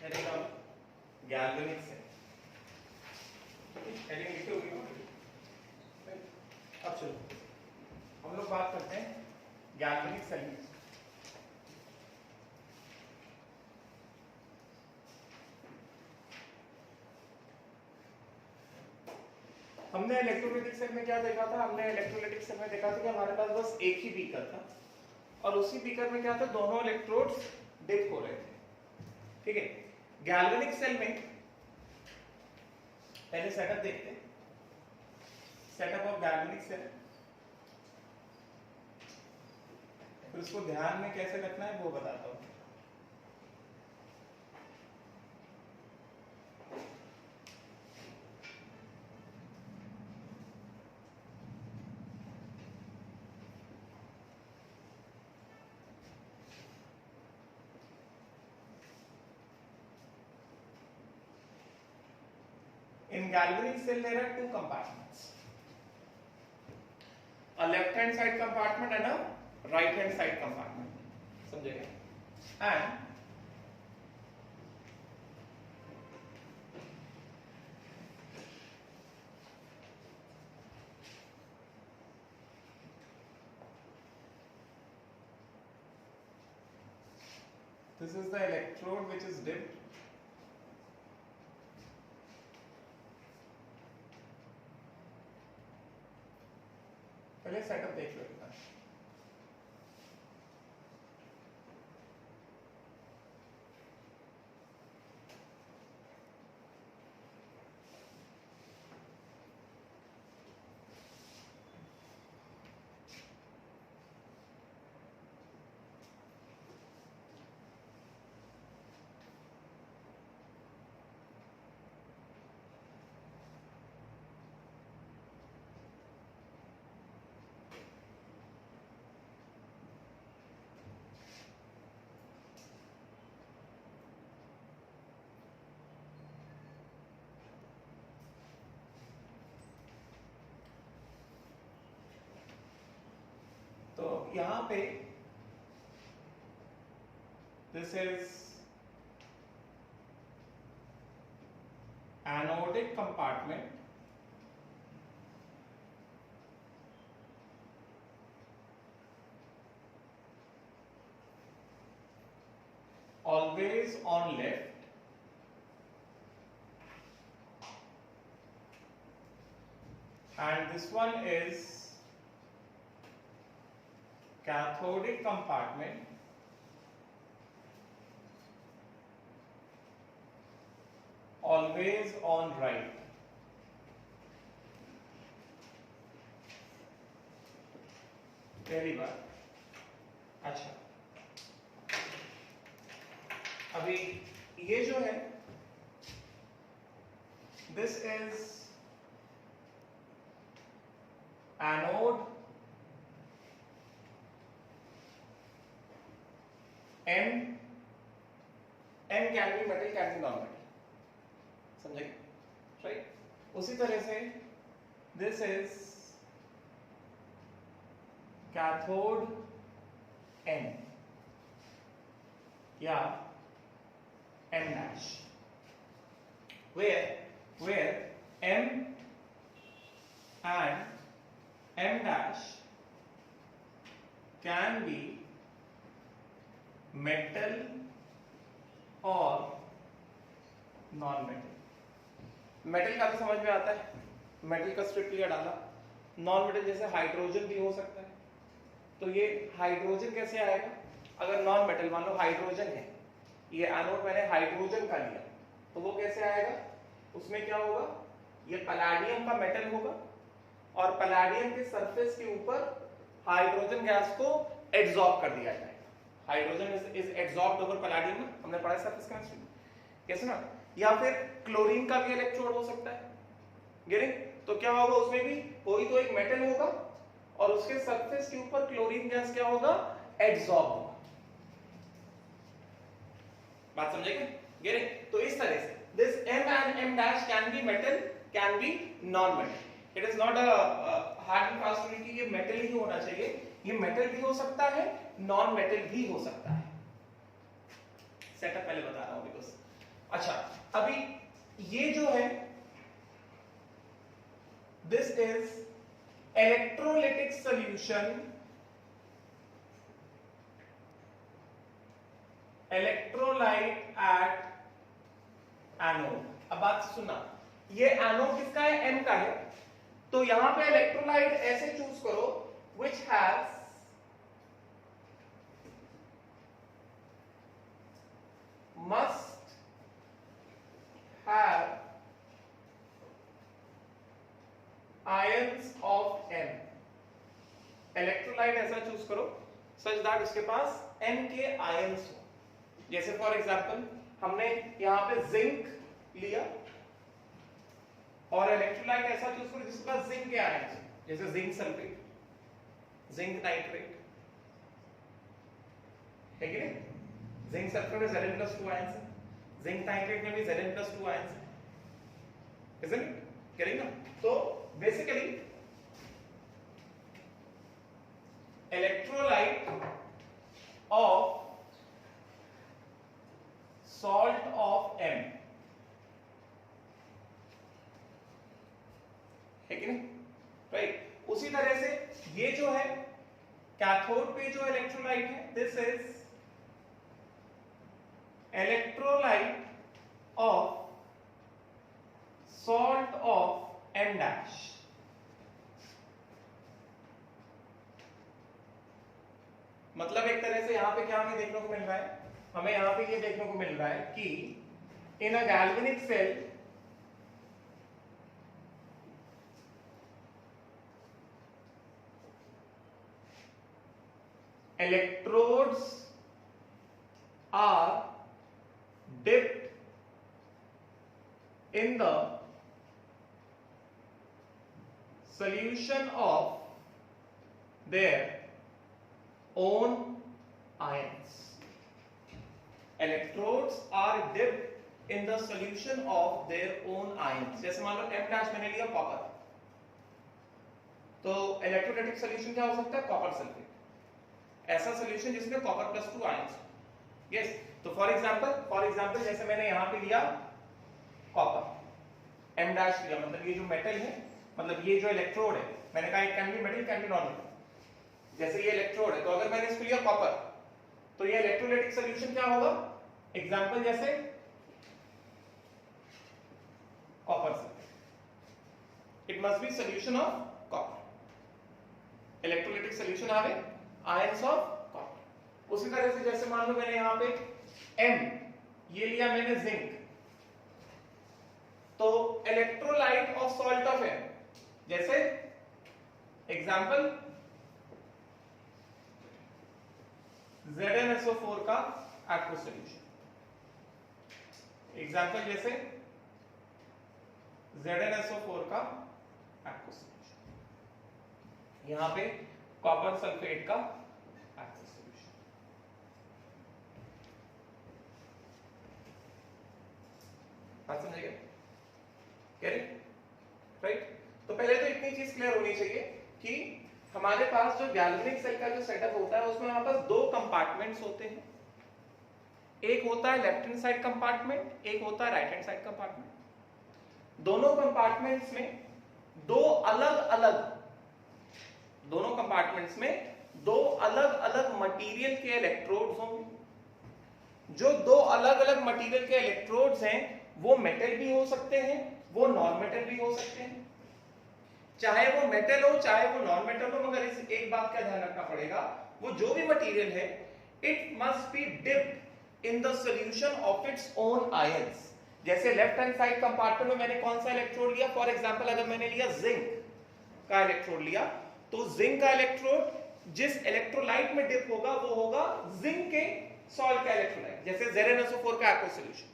Heading डालो galvanic cell, heading लिखी होगी ना। अब चलो हम लोग बात करते हैं गैल्वेनिक सेल में। हमने इलेक्ट्रोलाइटिक सेल में क्या देखा था? हमने इलेक्ट्रोलाइटिक सेल में देखा था कि हमारे पास बस एक ही बीकर था और उसी बीकर में क्या था, दोनों इलेक्ट्रोड्स डिप हो रहे थे, ठीक है। गैल्वेनिक सेल में पहले सेटअप देखते हैं, सेटअप ऑफ गैल्वेनिक सेल, फिर उसको ध्यान में कैसे रखना है वो बताता हूं। In galvanic cell there are two compartments, a left hand side compartment and a right hand side compartment, समझेगा? And this is the electrode which is dipped, पहले सेटअप देख लो एक बार। तो यहां पे this is anodic compartment, always on left, and this one is cathodic compartment, always on right. पहली बात। अच्छा, अभी ये जो है this is anode, M can be metal, can be non metal, समझे? राइट। उसी तरह से दिस इज कैथोड एन या M dash, where M and M dash can be metal or non-metal. Metal का तो समझ में आता है, मेटल का स्ट्रिप क्लियर डाला। नॉन मेटल जैसे हाइड्रोजन भी हो सकता है, तो ये हाइड्रोजन कैसे आएगा? अगर नॉन मेटल मान लो हाइड्रोजन है, ये एनोड मैंने हाइड्रोजन का लिया, तो वो कैसे आएगा? उसमें क्या होगा, ये पैलेडियम का मेटल होगा और पैलेडियम के सरफेस के ऊपर हाइड्रोजन गैस को एड्सॉर्ब कर दिया जाएगा। Hydrogen is adsorbed over palladium, हमने पढ़ा है सरफेस केमिस्ट्री, कैसे ना? या फिर क्लोरीन का भी इलेक्ट्रोड हो सकता है, गेटिंग? तो क्या होगा, उसमें भी कोई तो एक मेटल होगा और उसके सरफेस के ऊपर क्लोरीन गैस क्या होगा, एड्सॉर्ब होगा। बात समझेगा? गेटिंग? तो इस तरह से this M and M dash can be metal, can be non-metal. It is not a hard and fast rule कि ये metal ही होना चाहिए, ये metal भी हो सकता है, non-metal भी हो सकता है। सेटअप पहले बता रहा हूँ बिकॉज अच्छा, अभी ये जो है this is electrolytic solution, electrolyte at anode. अब बात सुनना, ये एनोड किसका है? एम का है। तो यहां पे इलेक्ट्रोलाइट ऐसे चूज करो which has must have ions of M. Electrolyte ऐसा चूज करो सच दैट उसके पास एम के आयंस हो। जैसे फॉर एग्जांपल हमने यहां पे जिंक लिया और इलेक्ट्रोलाइट ऐसा चूज करो जिसके पास जिंक के आयंस हो, जैसे जिंक सल्फेट, जिंक नाइट्रेट, है कि नहीं? जिंक सल्फेट में Zn+2 आयंस है, जिंक नाइट्रेट में भी Zn+2 आयंस है, isn't it? करेंगे ना? तो basically electrolyte of salt of M, है कि नहीं? राइट। उसी तरह से ये जो है कैथोड पे जो इलेक्ट्रोलाइट है, this is electrolyte of salt of M dash. मतलब एक तरह से यहां पे क्या हमें देखने को मिल रहा है? हमें यहां पे ये देखने को मिल रहा है कि in a galvanic cell electrodes are dipped in the solution of their own ions. Electrodes are dipped in the solution of their own ions. जैसे मान लो M डैश मैंने लिया कॉपर, तो इलेक्ट्रोलाइटिक सॉल्यूशन क्या हो सकता है? कॉपर सल्फेट, ऐसा सॉल्यूशन जिसमें कॉपर+2 आयंस हो। यस, तो फॉर एग्जांपल जैसे मैंने यहां पे लिया कॉपर, M डैश लिया, मतलब ये जो मेटल है, मतलब ये जो इलेक्ट्रोड है, मैंने कहा can be metal can be non metal, जैसे ये इलेक्ट्रोड है, तो अगर मैंने इसको लिया कॉपर, तो ये इलेक्ट्रोलाइटिक सॉल्यूशन क्या होगा? एग्जांपल जैसे copper sulphate, it must be solution of copper. Electrolytic solution आवे आयंस ऑफ कॉपर। उसी तरह से जैसे मान लो मैंने यहां पे M ये लिया मैंने जिंक, तो electrolyte of salt of M, जैसे एग्जांपल ZnSO4 का एक्वस सॉल्यूशन, एग्जांपल जैसे ZnSO4 का एक्वस सॉल्यूशन, यहां पे कॉपर सल्फेट का एक्वस सॉल्यूशन। बात समझिए? Correct, right? तो पहले तो इतनी चीज क्लियर होनी चाहिए कि हमारे पास जो गैल्वेनिक सेल का जो सेटअप होता है उसमें हमारे पास दो कंपार्टमेंट्स होते हैं। एक होता है लेफ्ट हैंड साइड कंपार्टमेंट, एक होता है राइट हैंड साइड कंपार्टमेंट। दोनों कंपार्टमेंट्स में दो अलग अलग मटेरियल के इलेक्ट्रोड्स होंगे। जो दो अलग अलग मटेरियल के इलेक्ट्रोड्स हैं वो मेटल भी हो सकते हैं, वो नॉन मेटल भी हो सकते हैं। चाहे वो मेटल हो चाहे वो नॉन मेटल हो, मगर इस एक बात का ध्यान रखना पड़ेगा, वो जो भी मटेरियल है it must be dipped in the solution of its own ions. जैसे लेफ्ट हैंड साइड कंपार्टमेंट में मैंने कौन सा इलेक्ट्रोड लिया? फॉर एग्जांपल अगर मैंने लिया जिंक का इलेक्ट्रोड लिया, तो जिंक का इलेक्ट्रोड जिस इलेक्ट्रोलाइट में डिप होगा वो होगा जिंक के सॉल्ट का इलेक्ट्रोलाइट, जैसे ZnSO4 का एक्वस सॉल्यूशन।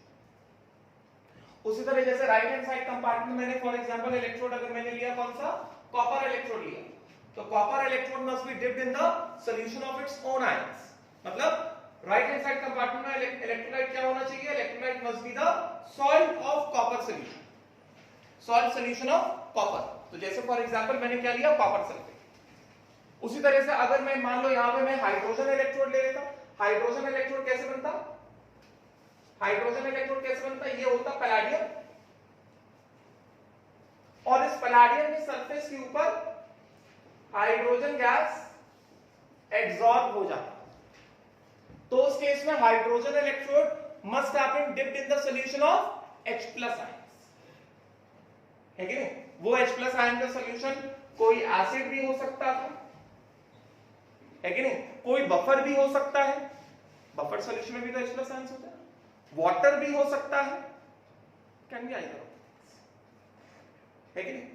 उसी तरह जैसे राइट हैंड साइड कंपार्टमेंट में मैंने फॉर एग्जांपल इलेक्ट्रोड अगर मैंने लिया कौन सा? कॉपर इलेक्ट्रोड लिया, तो copper electrode must be dipped in the solution of its own ions. मतलब राइट हैंड साइड कंपार्टमेंट में इलेक्ट्रोलाइट क्या होना चाहिए? Electrolyte must be the salt of copper solution, salt solution of copper. तो जैसे for example मैंने क्या लिया? Copper sulphate. उसी तरह से अगर मैं मान लो यहां पे मैं हाइड्रोजन इलेक्ट्रोड ले लेता, हाइड्रोजन इलेक्ट्रोड कैसे बनता? हाइड्रोजन इलेक्ट्रोड कैसे बनता है? ये होता पैलेडियम, और इस पैलेडियम के सरफेस के ऊपर हाइड्रोजन गैस एब्जॉर्ब हो जाता। तो उस केस में hydrogen electrode must have been dipped in the solution of H+ ions, है कि नहीं? वो H+ आयन का सॉल्यूशन कोई एसिड भी हो सकता था, है कि नहीं? कोई बफर भी हो सकता है, बफर सॉल्यूशन में भी तो H+ आयंस होता है। वाटर भी हो सकता है, कैन बी आइदर, है कि नहीं?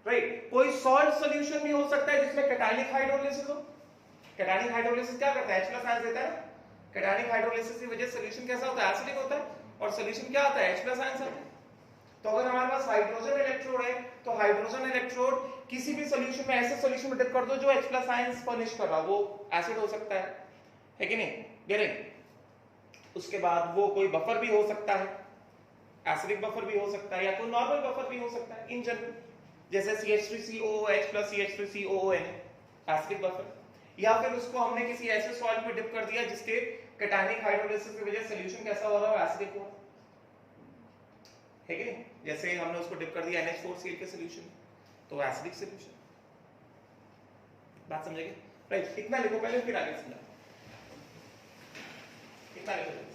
राइट। कोई सॉल्ट सॉल्यूशन भी हो सकता है जिसमें कैटायनिक हाइड्रोलिसिस हो। कैटायनिक हाइड्रोलिसिस क्या करता है? H+ आयंस देता है ना। कैटायनिक हाइड्रोलिसिस की वजह से सॉल्यूशन कैसा होता है? एसिडिक होता है, और सॉल्यूशन क्या आता है? H+ आयंस आता है। तो अगर हमारे पास हाइड्रोजन इलेक्ट्रोड है, तो हाइड्रोजन इलेक्ट्रोड किसी भी सॉल्यूशन में, ऐसे सॉल्यूशन में डिप कर दो जो H+ आयंस फर्निश कर रहा, वो एसिड हो सकता है कि नहीं? गेटिंग। उसके बाद वो कोई बफर भी हो सकता है, एसिडिक बफर भी हो सकता है, या कोई नॉर्मल बफर भी हो सकता है इन जनरल, जैसे CH3COOH + CH3COON, एसिडिक बफर। या फिर उसको हमने किसी ऐसे सॉल्ट में डिप कर दिया जिसके कैटायनिक हाइड्रोलिसिस की वजह से सॉल्यूशन कैसा हो रहा है? एसिडिक हो, है कि नहीं? जैसे हमने उसको डिप कर दिया NH4Cl के सॉल्यूशन, तो एसिडिक सॉल्यूशन। बात समझेंगे? राइट। इतना लिखो पहले, फिर आगे समझा। इतना लिखो।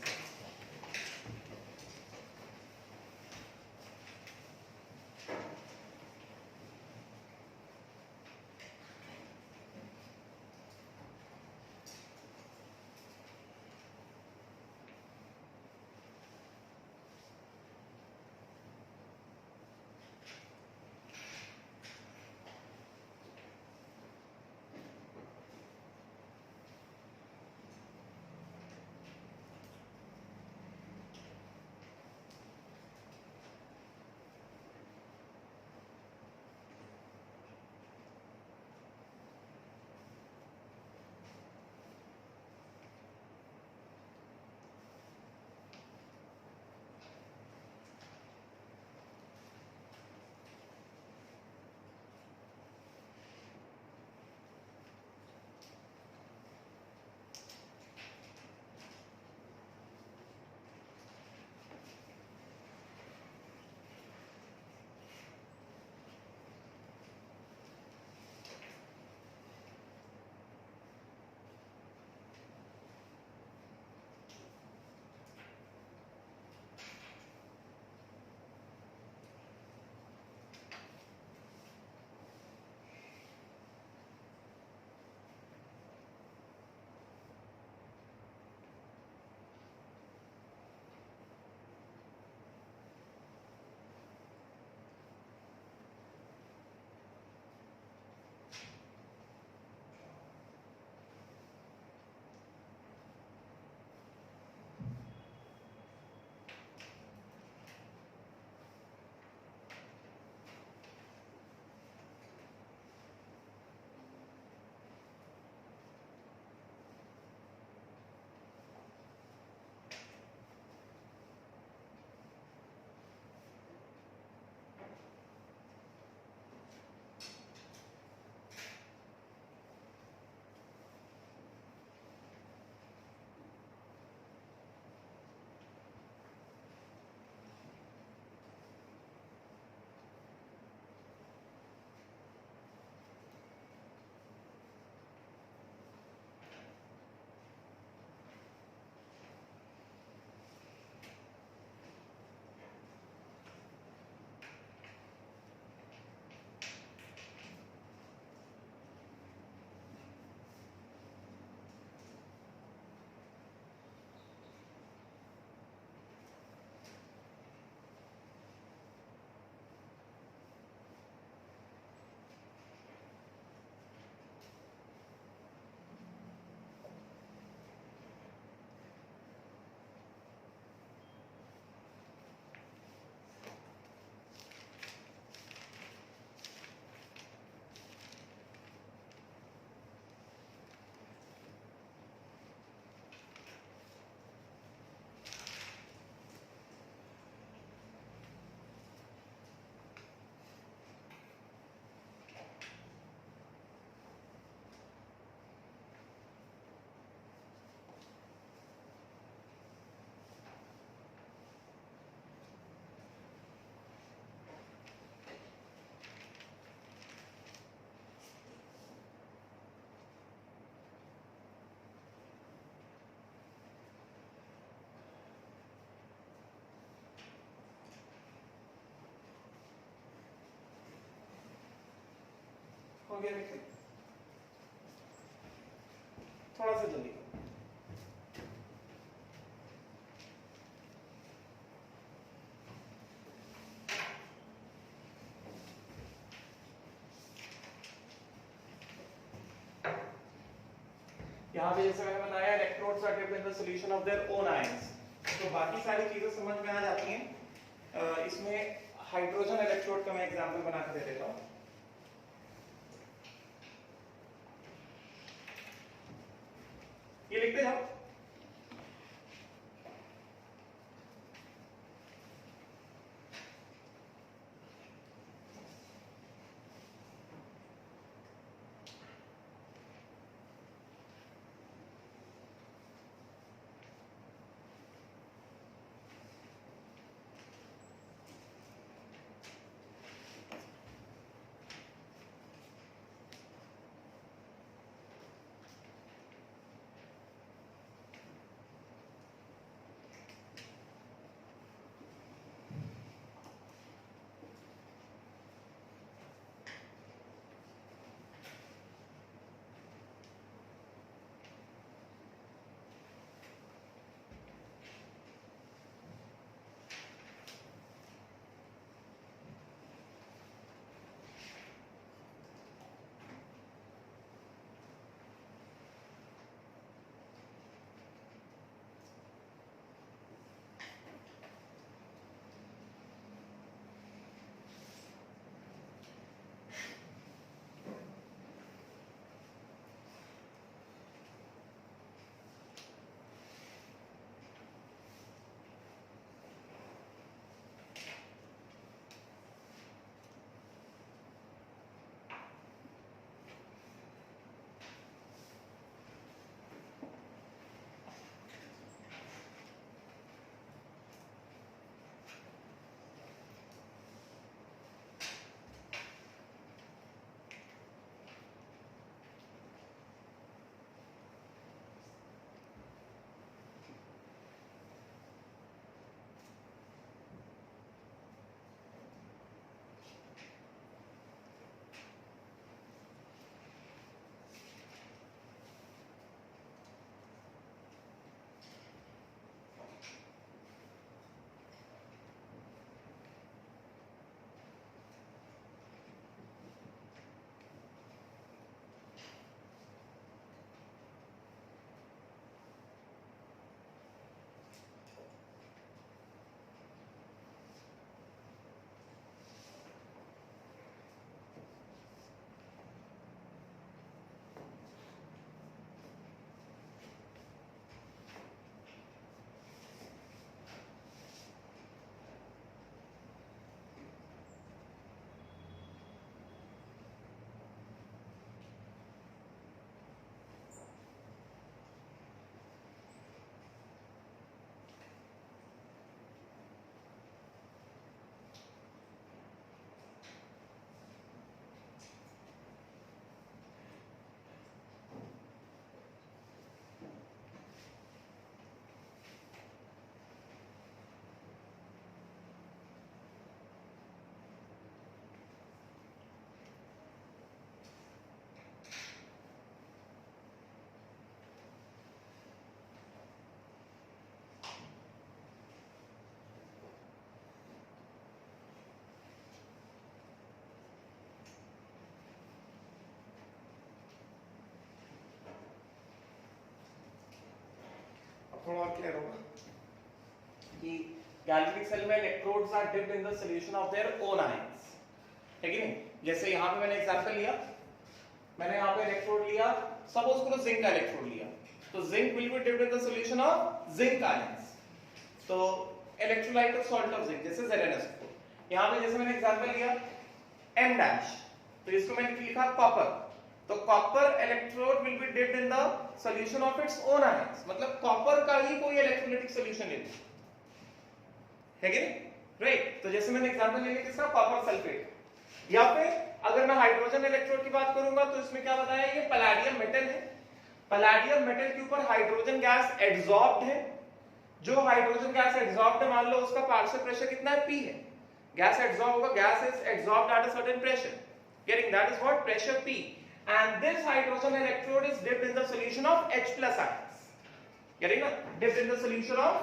हो गया देखिए, थोड़ा सा जल्दी। यहाँ पे जैसे मैंने बताया electrodes are dipped in the solution of their own ions, तो बाकी सारी चीजें समझ में आ जाती हैं। इसमें हाइड्रोजन इलेक्ट्रोड का मैं एग्जांपल बना के दे देता हूँ। ये लिखते जाओ। थोड़ा और क्लियर होगा कि गैल्वेनिक सेल में electrodes are dipped in the solution of their own ions, है कि नहीं। जैसे यहाँ पे मैंने एग्जांपल लिया, मैंने यहाँ पे इलेक्ट्रोड लिया, सपोज करो जिंक का इलेक्ट्रोड लिया, तो zinc will be dipped in the solution of zinc ions, तो electrolyte of salt of zinc जैसे ZnSO4। यहाँ पे जैसे मैंने एग्जांपल लिया M', तो इसको मैंने लिखा कॉपर, तो copper electrode will be dipped in the solution of its own ions, मतलब कॉपर का ही कोई इलेक्ट्रोलाइटिक सॉल्यूशन ले लो, है कि नहीं, राइट। तो जैसे मैंने एग्जांपल ले लिया किसका, कॉपर सल्फेट। या फिर अगर मैं हाइड्रोजन इलेक्ट्रोड की बात करूंगा तो इसमें क्या बताया, ये पैलेडियम मेटल है, पैलेडियम मेटल के ऊपर हाइड्रोजन गैस एडसॉर्ब्ड है, जो हाइड्रोजन गैस एडसॉर्ब्ड है मान लो उसका पार्शियल प्रेशर कितना है, P है, गैस एडसॉर्ब होगा, gas is adsorbed at a certain pressure, Getting that is what pressure P, and this hydrogen electrode is dipped in the solution of H plus ions. Getting ना, dipped in the solution of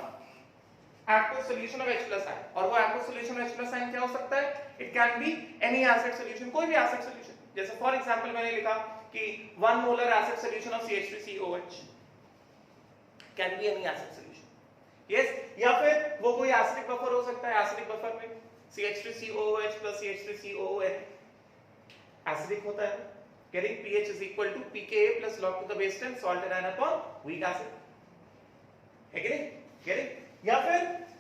aqueous solution of H plus ion, और वो aqueous solution of H plus ion क्या हो सकता है? It can be any acid solution, कोई भी acid solution. जैसे फॉर एग्जांपल मैंने लिखा कि 1 molar acid solution of CH3COH can be any acid solution. Yes, या फिर वो कोई एसिडिक बफर हो सकता है, एसिडिक बफर में CH3COOH plus CH3COON एसिडिक होता है. Getting pH is equal to pKa plus log to the base 10 salt anion upon weak acid. है कि नहीं? Getting? या फिर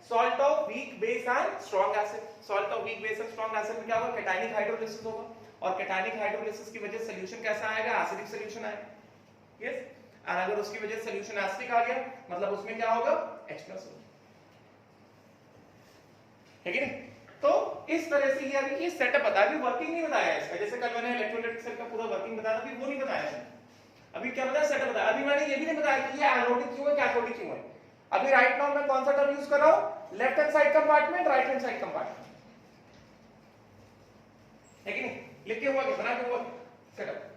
salt of weak base and strong acid. Salt of weak base and strong acid में क्या होगा? Cationic hydrolysis होगा, और cationic hydrolysis की वजह से solution कैसा आएगा? Acidic solution आएगा. Yes? और अगर उसकी वजह से solution acidic आ गया, मतलब उसमें क्या होगा? H plus होगा. है कि नहीं? तो इस तरह से ये सेटअप बताया, अभी वर्किंग नहीं बताया इसका. जैसे कल मैंने इलेक्ट्रोलाइटिक सेल का पूरा वर्किंग बताया, अभी वो नहीं बताया. अभी क्या बताया? सेटअप बताया. अभी मैंने ये भी नहीं बताया कि ये एनोडिक क्यों है, कैथोडिक क्यों है. अभी राइट नाउ मैं कौन सा टर्म यूज कर रहा हूं? Left hand side compartment, right hand side compartment. है कि नहीं? लिख के हुआ कि बना के हुआ सेटअप.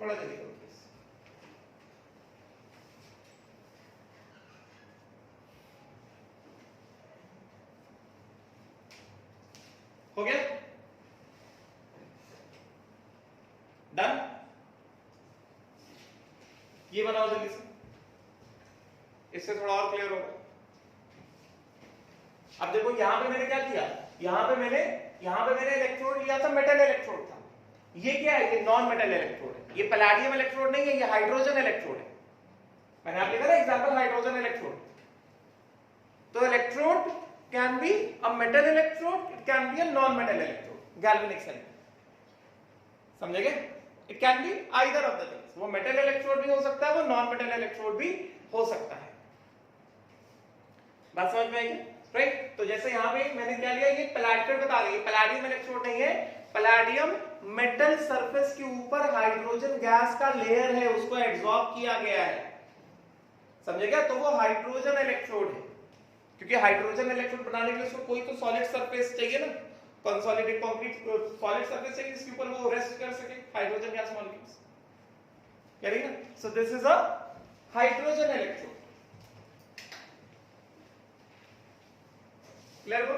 थोड़ा जल्दी करो प्लीज. हो गया? डन? ये बनाओ जल्दी से, इससे थोड़ा और क्लियर होगा. अब देखो यहां पे मैंने क्या किया, यहां पे मैंने इलेक्ट्रोड लिया था, मेटल इलेक्ट्रोड था. ये क्या है? ये नॉन मेटल इलेक्ट्रोड है. ये पैलेडियम इलेक्ट्रोड नहीं है, ये हाइड्रोजन इलेक्ट्रोड है. मैंने आप लिखा ना एग्जांपल हाइड्रोजन इलेक्ट्रोड. तो electrode can be a metal electrode, it can be a non metal electrode. Galvanic cell समझेंगे? It can be either of the things. वो मेटल इलेक्ट्रोड भी हो सकता है, वो नॉन मेटल इलेक्ट्रोड भी हो सकता है. बात समझ में आएगी? राइट. तो जैसे यहां पे मैंने क्या लिया, ये पैलेडियम बता रही है, पैलेडियम इलेक्ट्रोड नहीं है. पैलेडियम मेटल सरफेस के ऊपर हाइड्रोजन गैस का लेयर है, उसको एब्सॉर्ब किया गया है. समझेगा? तो वो हाइड्रोजन इलेक्ट्रोड है, क्योंकि हाइड्रोजन इलेक्ट्रोड बनाने के लिए उसको कोई तो सॉलिड सरफेस चाहिए ना, कंसोलिडेटेड कंक्रीट सॉलिड सरफेस चाहिए जिसके ऊपर वो रेस्ट कर सके हाइड्रोजन गैस मॉलिक्यूल्स. करेंगे ना? So this is a hydrogen electrode. Clear हो?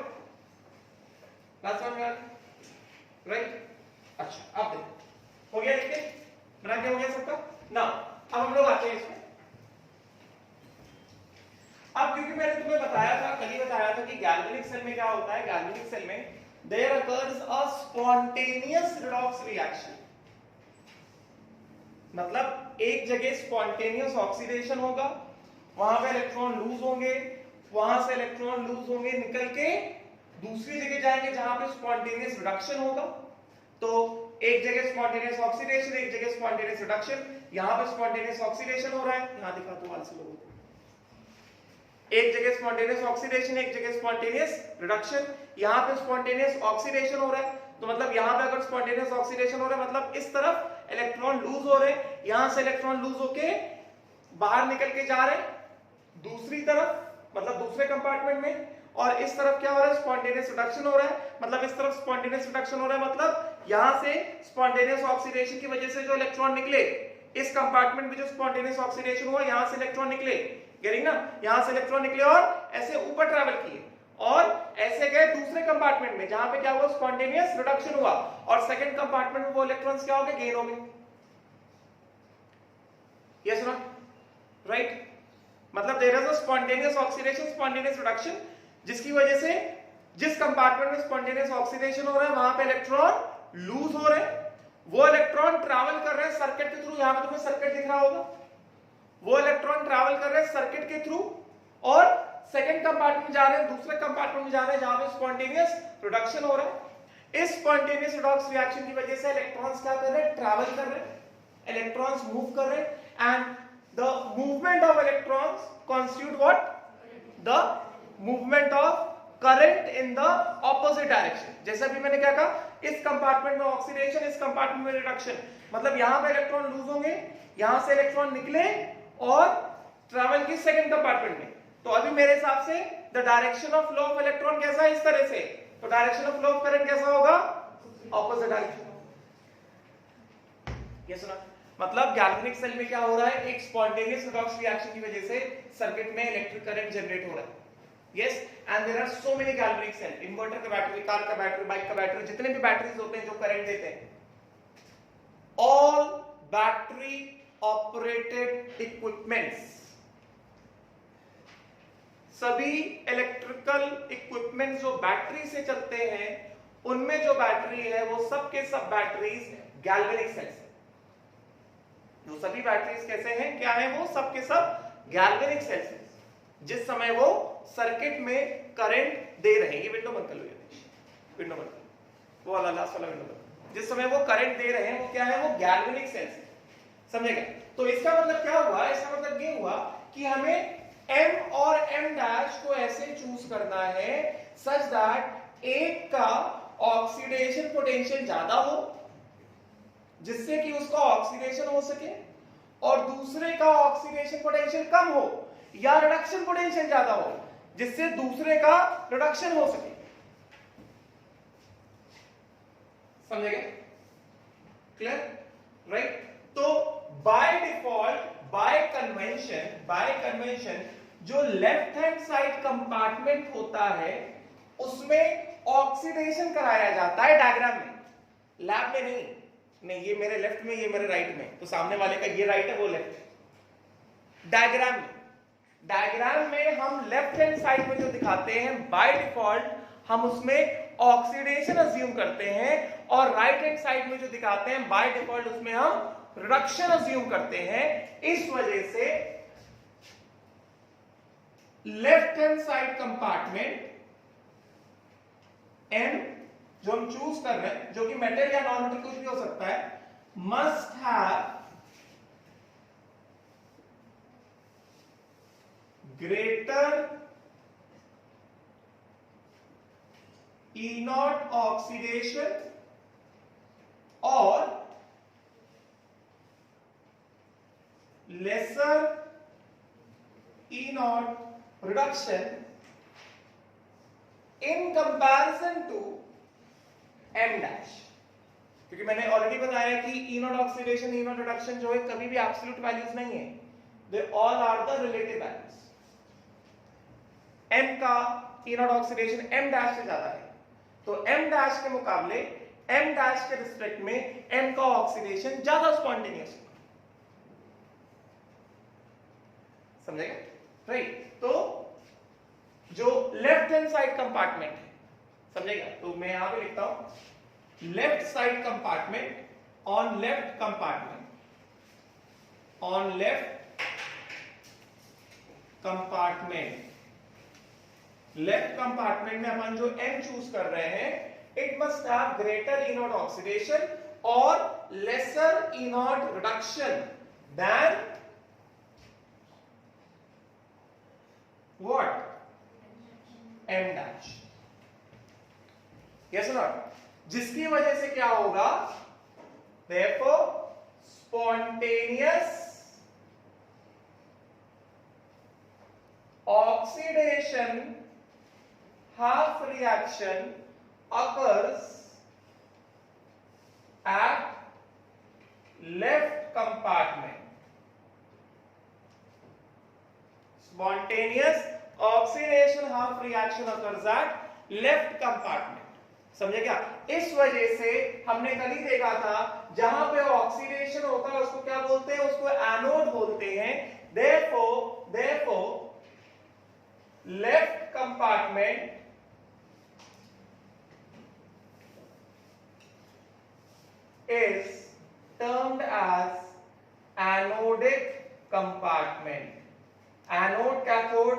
बात समझ में आ गई? राइट. अच्छा अब देखो हो गया, देखिए बना क्या हो गया सबका ना. अब हम लोग आते हैं इसमें. अब क्योंकि मैंने तुम्हें बताया था, कल ही बताया था कि गैल्वेनिक सेल में क्या होता है. गैल्वेनिक सेल में there occurs a spontaneous redox reaction. मतलब एक जगह स्पॉन्टेनियस ऑक्सीडेशन होगा, वहां पे इलेक्ट्रॉन लूज होंगे, वहां से इलेक्ट्रॉन लूज होंगे निकल के दूसरी जगह जाएंगे जहां पे स्पॉन्टेनियस रिडक्शन होगा. तो एक जगह स्पॉन्टेनियस ऑक्सीडेशन, एक जगह स्पॉन्टेनियस रिडक्शन. यहां पे स्पॉन्टेनियस ऑक्सीडेशन हो रहा है, यहां दिखा दो आलसी लोगों को. एक जगह स्पॉन्टेनियस ऑक्सीडेशन, एक जगह स्पॉन्टेनियस रिडक्शन. यहां पे स्पॉन्टेनियस ऑक्सीडेशन हो रहा है, तो मतलब यहां पे अगर स्पॉन्टेनियस ऑक्सीडेशन हो रहा है मतलब इस तरफ इलेक्ट्रॉन लूज हो रहे हैं, यहां से इलेक्ट्रॉन लूज होके बाहर निकल के जा रहे हैं दूसरी तरफ, मतलब दूसरे कंपार्टमेंट में. और इस तरफ क्या हो रहा है? स्पॉन्टेनियस रिडक्शन हो रहा है, मतलब इस तरफ स्पॉन्टेनियस रिडक्शन हो रहा है, मतलब यहां से स्पॉन्टेनियस ऑक्सीडेशन की वजह से जो इलेक्ट्रॉन निकले, इस कंपार्टमेंट में जो स्पॉन्टेनियस ऑक्सीडेशन हुआ यहां से इलेक्ट्रॉन निकले. गेटिंग ना? यहां से इलेक्ट्रॉन निकले और ऐसे ऊपर ट्रैवल किए और ऐसे गए दूसरे कंपार्टमेंट में जहां पे क्या हुआ? स्पॉन्टेनियस रिडक्शन हुआ. और सेकंड कंपार्टमेंट में वो इलेक्ट्रॉन्स क्या हो गए? गेन हो गए. Yes not? राइट. मतलब there is a spontaneous oxidation, spontaneous reduction, जिसकी वजह से जिस कंपार्टमेंट में स्पॉन्टेनियस ऑक्सीडेशन हो रहा है वहां पे इलेक्ट्रॉन लूज हो रहे हैं. वो इलेक्ट्रॉन ट्रैवल कर रहे हैं सर्किट के थ्रू. यहां पे तुम्हें सर्किट दिख रहा होगा. वो इलेक्ट्रॉन ट्रैवल कर रहे हैं सर्किट के थ्रू और सेकंड कंपार्टमेंट में जा रहे हैं, दूसरे कंपार्टमेंट में जा रहे हैं जहां पे स्पॉन्टेनियस रिडक्शन हो रहा है. इस स्पॉन्टेनियस रिडॉक्स रिएक्शन की वजह से इलेक्ट्रॉन्स क्या कर रहे हैं? ट्रैवल कर रहे हैं, इलेक्ट्रॉन्स मूव कर रहे हैं. And the movement of electrons constitute what? The movement of current in the opposite direction. जैसा भी मैंने क्या कहा, इस कंपार्टमेंट में ऑक्सीडेशन, इस कंपार्टमेंट में रिडक्शन, मतलब यहां पे इलेक्ट्रॉन लूज होंगे, यहां से इलेक्ट्रॉन निकले और ट्रैवल की सेकंड कंपार्टमेंट में। तो अभी मेरे हिसाब से the direction of flow of electron कैसा है, इस तरह से, तो direction of flow of current कैसा होगा? Opposite direction. ये सुना? मतलब गैल्वेनिक सेल में क्या हो रहा है, एक स्पॉन्टेनियस रिडॉक्स रिएक्शन की वजह से सर्किट में इलेक्ट्रिक करंट जनरेट हो रहा है। Yes, and there are so many galvanic cells, inverter का बैटरी, कार का बैटरी, बाइक का बैटरी, जितने भी बैटरीज होते हैं जो करंट देते हैं, all battery operated equipments, सभी इलेक्ट्रिकल इक्विपमेंट्स जो बैटरी से चलते हैं, उनमें जो बैटरी है वो सब के सब बैटरीज गैल्वेनिक सेल्स हैं। जो सभी बैटरीज कैसे हैं, क्या है, वो सब के सब गैल्वेनिक सेल्स हैं। जिस समय वो सर्किट में करंट दे रहे हैं, ये विंडो बंद कर लो, विंडो बंद कर, वो वाला लास्ट वाला विंडो बंद। जिस समय वो करंट दे रहे हैं वो क्या है, वो गैल्वेनिक सेल्स है, समझेगा? तो इसका मतलब क्या हुआ, इसका मतलब ये हुआ कि हमें M और M डैश को ऐसे चूज करना है सच दैट एक का ऑक्सीडेशन पोटेंशियल ज्यादा हो जिससे कि उसका ऑक्सीडेशन हो सके, और दूसरे का ऑक्सीडेशन पोटेंशियल कम हो या रिडक्शन पोटेंशियल ज्यादा हो जिससे दूसरे का रिडक्शन हो सके। समझे गए? क्लियर? राइट? तो बाय डिफॉल्ट, बाय कन्वेंशन जो लेफ्ट हैंड साइड कंपार्टमेंट होता है उसमें ऑक्सीडेशन कराया जाता है डायग्राम में, लैब में नहीं, ये मेरे लेफ्ट में, ये मेरे राइट में, तो सामने वाले का ये राइट है, वो लेफ्ट। डायग्राम में हम लेफ्ट हैंड साइड में जो दिखाते हैं बाय डिफॉल्ट हम उसमें ऑक्सीडेशन अज्यूम करते हैं, और राइट हैंड साइड में जो दिखाते हैं बाय डिफॉल्ट उसमें हम रिडक्शन अज्यूम करते हैं। इस वजह से left hand side compartment M जो हम चूज कर रहे हैं, जो कि मेटल या नॉन मेटल कुछ भी हो सकता है, must have greater E0 oxidation और lesser E0 reduction in comparison to M dash. क्योंकि मैंने ऑलरेडी बताया कि E0 ऑक्सीडेशन, E0 रिडक्शन जो है कभी भी एब्सोल्यूट वैल्यूज नहीं है, they all are the relative values. M का E0 ऑक्सीडेशन M डैश से ज्यादा है, तो M डैश के मुकाबले M डैश के रिस्पेक्ट में M का ऑक्सीडेशन ज्यादा स्पॉन्टेनियस होगा। समझेगा? राइट? तो जो लेफ्ट हैंड साइड कंपार्टमेंट है, समझेगा? तो मैं यहां पे लिखता हूं left side compartment, on left compartment, on left compartment, left compartment में अपन जो M चूज कर रहे हैं, it must have greater E0 oxidation और lesser E0 reduction than what? M dash. Yes और नॉट? जिसकी वजह से क्या होगा, therefore spontaneous oxidation half reaction occurs at left compartment. Spontaneous oxidation half reaction occurs at left compartment. समझे क्या? इस वजह से हमने कल ही देखा था जहां पे ऑक्सीडेशन होता है उसको क्या बोलते हैं? उसको एनोड बोलते हैं। therefore left compartment is termed as anodic compartment. Anode cathode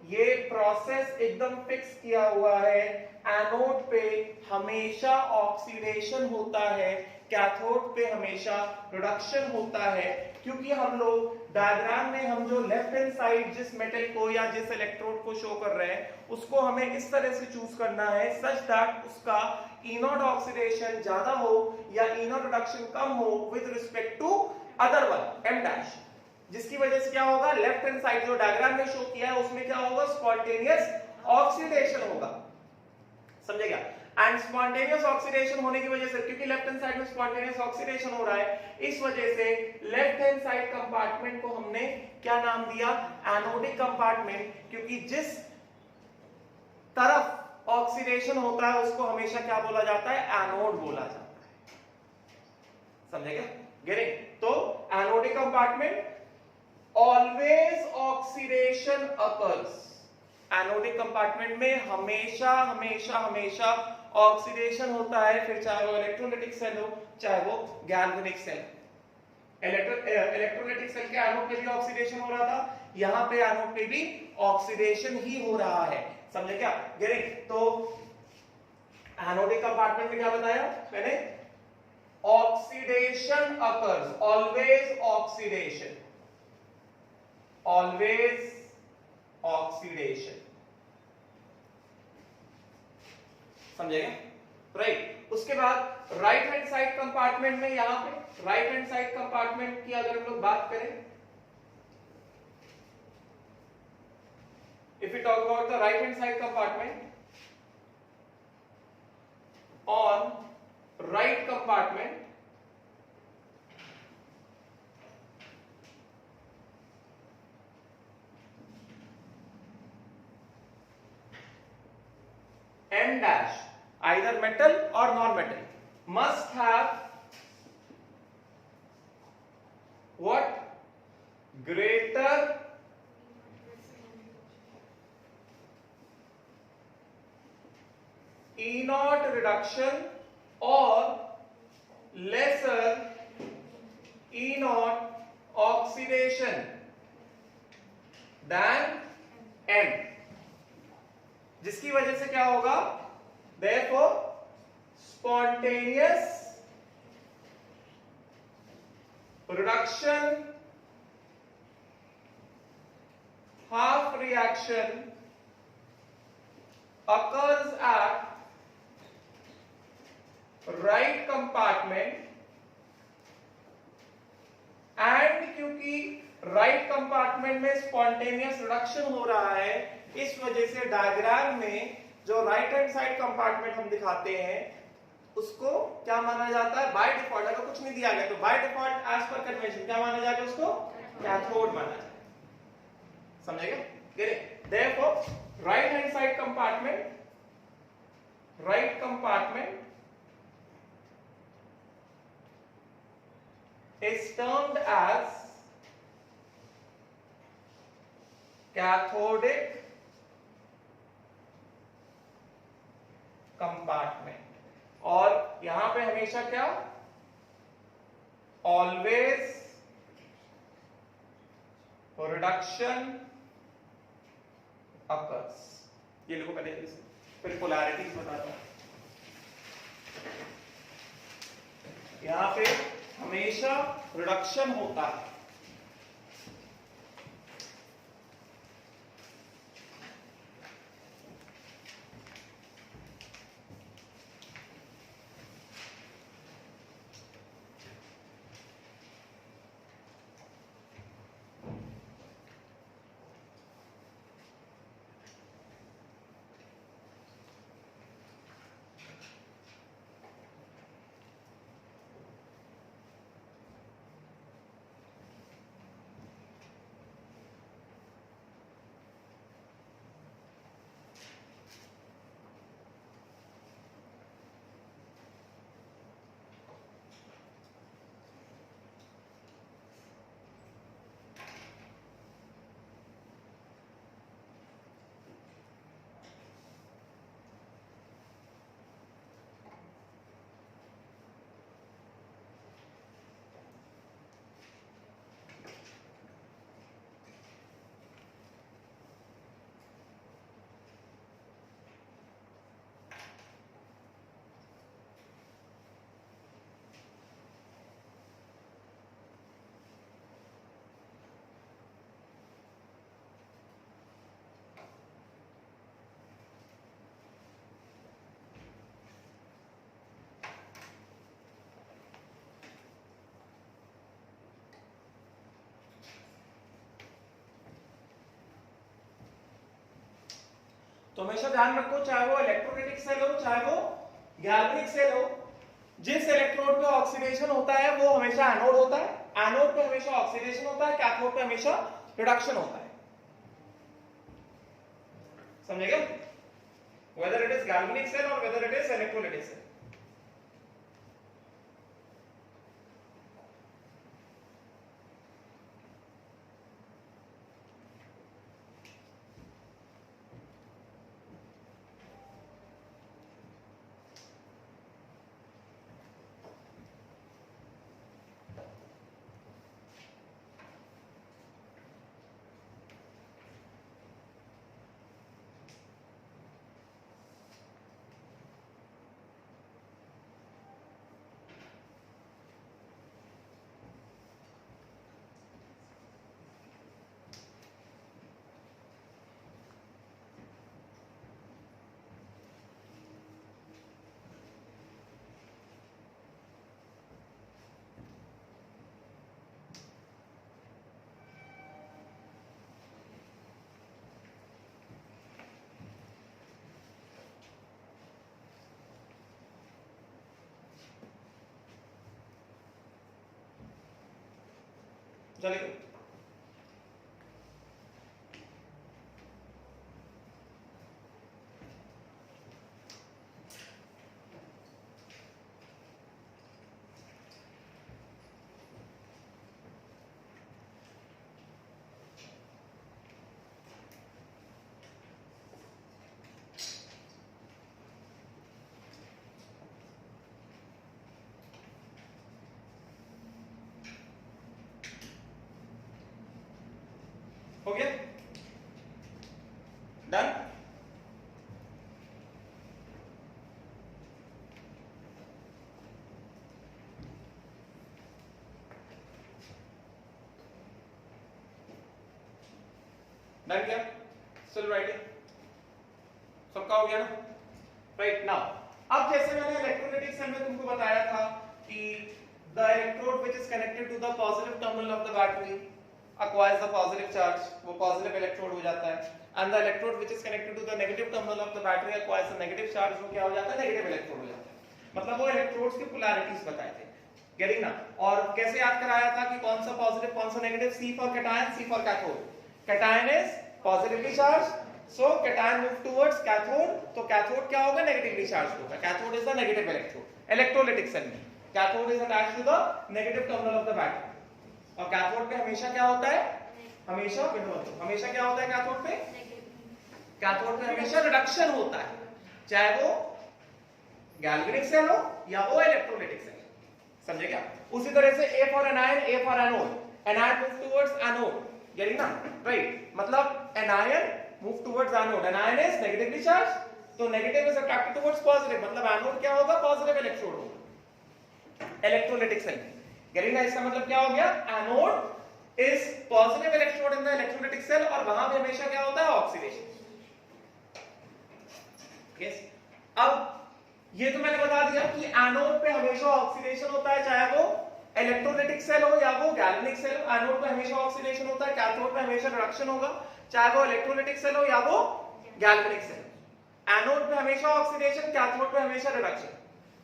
ये प्रोसेस एकदम फिक्स किया हुआ है एनोड पे हमेशा ऑक्सीडेशन होता है, कैथोड पे हमेशा रिडक्शन होता है, क्योंकि हम लोग डायग्राम में हम जो लेफ्ट हैंड साइड जिस मेटल को या जिस इलेक्ट्रोड को शो कर रहे हैं उसको हमें इस तरह से चूज करना है सच दैट उसका इनोड ऑक्सीडेशन ज्यादा हो या इनोड रिडक्शन कम हो with respect to other one M dash, जिसकी वजह से क्या होगा, लेफ्ट हैंड साइड जो डायग्राम में शो किया है उसमें क्या होगा, स्पॉन्टेनियस ऑक्सीडेशन होगा, समझे क्या। एंड स्पॉन्टेनियस ऑक्सीडेशन होने की वजह से, क्योंकि लेफ्ट हैंड साइड में स्पॉन्टेनियस ऑक्सीडेशन हो रहा है, इस वजह से लेफ्ट हैंड साइड कंपार्टमेंट को हमने क्या नाम दिया, एनोडिक कंपार्टमेंट, क्योंकि जिस तरफ ऑक्सीडेशन होता है उसको हमेशा क्या बोला जाता है, एनोड बोला जाता है, समझे क्या, गेटिंग। तो anodic compartment always oxidation occurs, anodic compartment में हमेशा हमेशा हमेशा ऑक्सीडेशन होता है, फिर चाहे वो इलेक्ट्रोलाइटिक सेल हो चाहे वो गैल्वेनिक सेल। इलेक्ट्रोलाइटिक सेल के एनोड पे भी ऑक्सीडेशन हो रहा था, यहां पे एनोड पे भी ऑक्सीडेशन ही हो रहा है, समझे क्या, गेटिंग। तो एनोडिक कंपार्टमेंट में क्या बताया मैंने, oxidation occurs, always oxidation, always oxidation, समझेगा, राइट। उसके बाद राइट हैंड साइड कंपार्टमेंट में, यहां पे राइट हैंड साइड कंपार्टमेंट की अगर हम लोग बात करें, if we talk about the right hand side compartment, on right compartment M dash, either metal or non-metal, must have what, greater E0 reduction or lesser E0 oxidation than M, जिसकी वजह से क्या होगा, therefore spontaneous reduction, half reaction occurs at right compartment, and क्योंकि right compartment में spontaneous reduction हो रहा है, इस वजह से डायग्राम में जो राइट हैंड साइड कंपार्टमेंट हम दिखाते हैं उसको क्या माना जाता है, बाय डिफॉल्ट, अगर कुछ नहीं दिया गया तो by default as per convention क्या माना जाएगा, उसको कैथोड माना जाएगा, समझेगा, therefore right hand side compartment, right compartment is termed as cathodic compartment, और यहां पे हमेशा क्या, always reduction occurs, ये लिखो पहले, फिर पोलैरिटीज बताता हूं। यहां पे हमेशा रिडक्शन होता है, तो हमेशा ध्यान रखो, चाहे वो इलेक्ट्रोलाइटिक सेल हो चाहे वो गैल्वेनिक सेल हो, जिस इलेक्ट्रोड पे ऑक्सीडेशन होता है वो हमेशा एनोड होता है, एनोड पे हमेशा ऑक्सीडेशन होता है, कैथोड पे हमेशा रिडक्शन होता है। समझेगा? Whether it is galvanic cell और whether it is electrolytic cell. चलिए हो गया? डन? डन क्या? Still writing? सबका हो गया ना? राइट नाउ, अब जैसे मैंने इलेक्ट्रोलाइटिक सेल में तुमको बताया था कि the electrode which is connected to the positive terminal of the battery acquires the positive charge, वो positive electrode हो जाता है, and the electrode which is connected to the negative terminal of the battery acquires the negative charge, वो क्या हो जाता है? negative electrode हो जाता है। मतलब वो electrodes की polarities बताए थे, getting ना? और कैसे याद कराया था कि कौन सा positive कौन सा negative? C for cation, C for cathode। cation is positively charged, so cation move towards cathode, तो cathode क्या होगा? negatively charged होगा। cathode is the negative electrode, electrolytic cell में cathode is attached to the negative terminal of the battery। और cathode पे हमेशा क्या होता है? हमेशा हमेशा क्या होता है कैथोड पे? कैथोड पे हमेशा रिडक्शन होता है, चाहे वो गैल्वेनिक सेल हो या वो इलेक्ट्रोलाइटिक सेल। समझे क्या? उसी तरह से A for anion, A for anode, anion move towards anode, getting ना? राइट, मतलब anion move towards anode, anion is negatively charge, तो negative is attracted towards positive, मतलब एनोड क्या होगा? पॉजिटिव इलेक्ट्रोड होगा इलेक्ट्रोलाइटिक सेल। गेटिंग ना? इसका मतलब क्या हो गया? Anode is positive electrode in the electrolytic cell, और वहां पे हमेशा क्या होता है? ऑक्सीडेशन। यस, अब ये तो मैंने बता दिया कि एनोड पे हमेशा ऑक्सीडेशन होता है, चाहे वो इलेक्ट्रोलाइटिक सेल हो या वो गैल्वेनिक सेल हो। एनोड पे हमेशा ऑक्सीडेशन होता है, कैथोड पे हमेशा रिडक्शन होगा, चाहे वो इलेक्ट्रोलाइटिक सेल हो या वो गैल्वेनिक सेल। एनोड पे हमेशा ऑक्सीडेशन, कैथोड पे हमेशा रिडक्शन।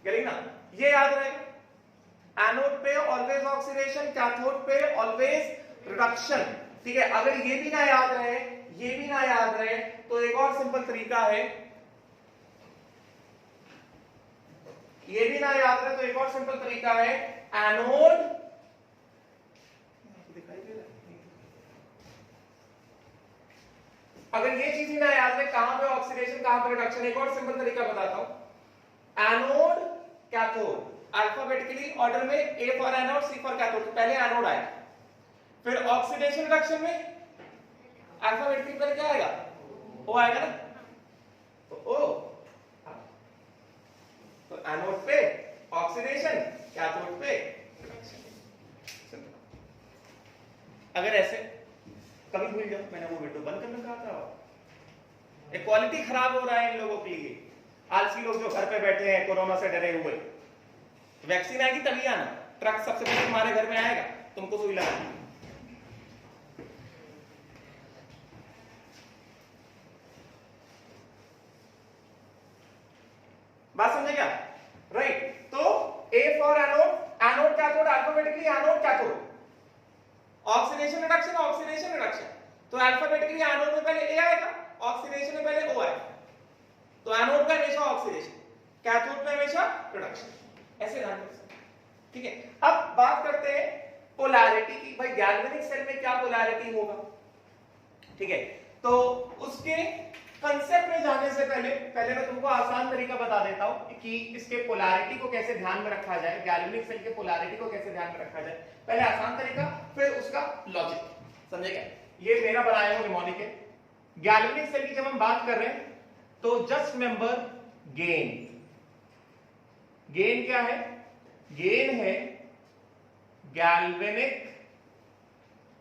गेटिंग ना? ये याद रहेगा, एनोड पे ऑलवेज ऑक्सीडेशन, कैथोड पे ऑलवेज रिडक्शन। ठीक है, अगर ये भी ना याद रहे, ये भी ना याद रहे, तो एक और सिंपल तरीका है, ये भी ना याद रहे तो एक और सिंपल तरीका है, एनोड दिखाई दे रहा है, अगर ये चीज ही ना याद रहे, कहां पे ऑक्सीडेशन कहां पे रिडक्शन, एक और सिंपल तरीका बताता हूं। एनोड कैथोड अल्फाबेटिकली ऑर्डर में, A for anode, C for cathode, पहले एनोड आएगा, फिर ऑक्सीडेशन रिडक्शन में अल्फाबेटिकली पहले क्या आएगा? O आएगा ना, तो O, तो एनोड पे ऑक्सीडेशन, कैथोड पे रिडक्शन। अगर ऐसे कभी भूल जाओ, मैंने वो विंडो बंद करना कहा था, इक्वालिटी खराब हो रहा है इन लोगों के लिए, आलसी लोग जो घर पे बैठे हैं कोरोना से डरे हुए। वैक्सीन आएगी तभी आना, ट्रक सबसे पहले तुम्हारे घर में आएगा, तुमको सुई लगानी। Anode cathode alphabetically anode cathode, oxidation reduction, तो अल्फाबेटिकली एनोड में पहले ए आएगा, ऑक्सीडेशन में पहले ओ आएगा, तो एनोड का हमेशा ऑक्सीडेशन, कैथोड में हमेशा रिडक्शन, ऐसे ध्यान रखना। ठीक है, अब बात करते हैं पोलैरिटी की। भाई गैल्वेनिक सेल में क्या पोलैरिटी होगा? ठीक है, तो उसके कंसेप्ट में जाने से पहले मैं तुमको आसान तरीका बता देता हूं कि इसके पोलैरिटी को कैसे ध्यान में रखा जाए, गैल्वेनिक सेल के पोलैरिटी को कैसे ध्यान में रखा जाए। पहले आसान तरीका, फिर उसका लॉजिक, समझेगा? ये मेरा बनाया हुआ निमोनिक है। गैल्वेनिक सेल की जब हम बात कर रहे हैं तो जस्ट मेंबर गेन क्या है? गेन है गैल्वेनिक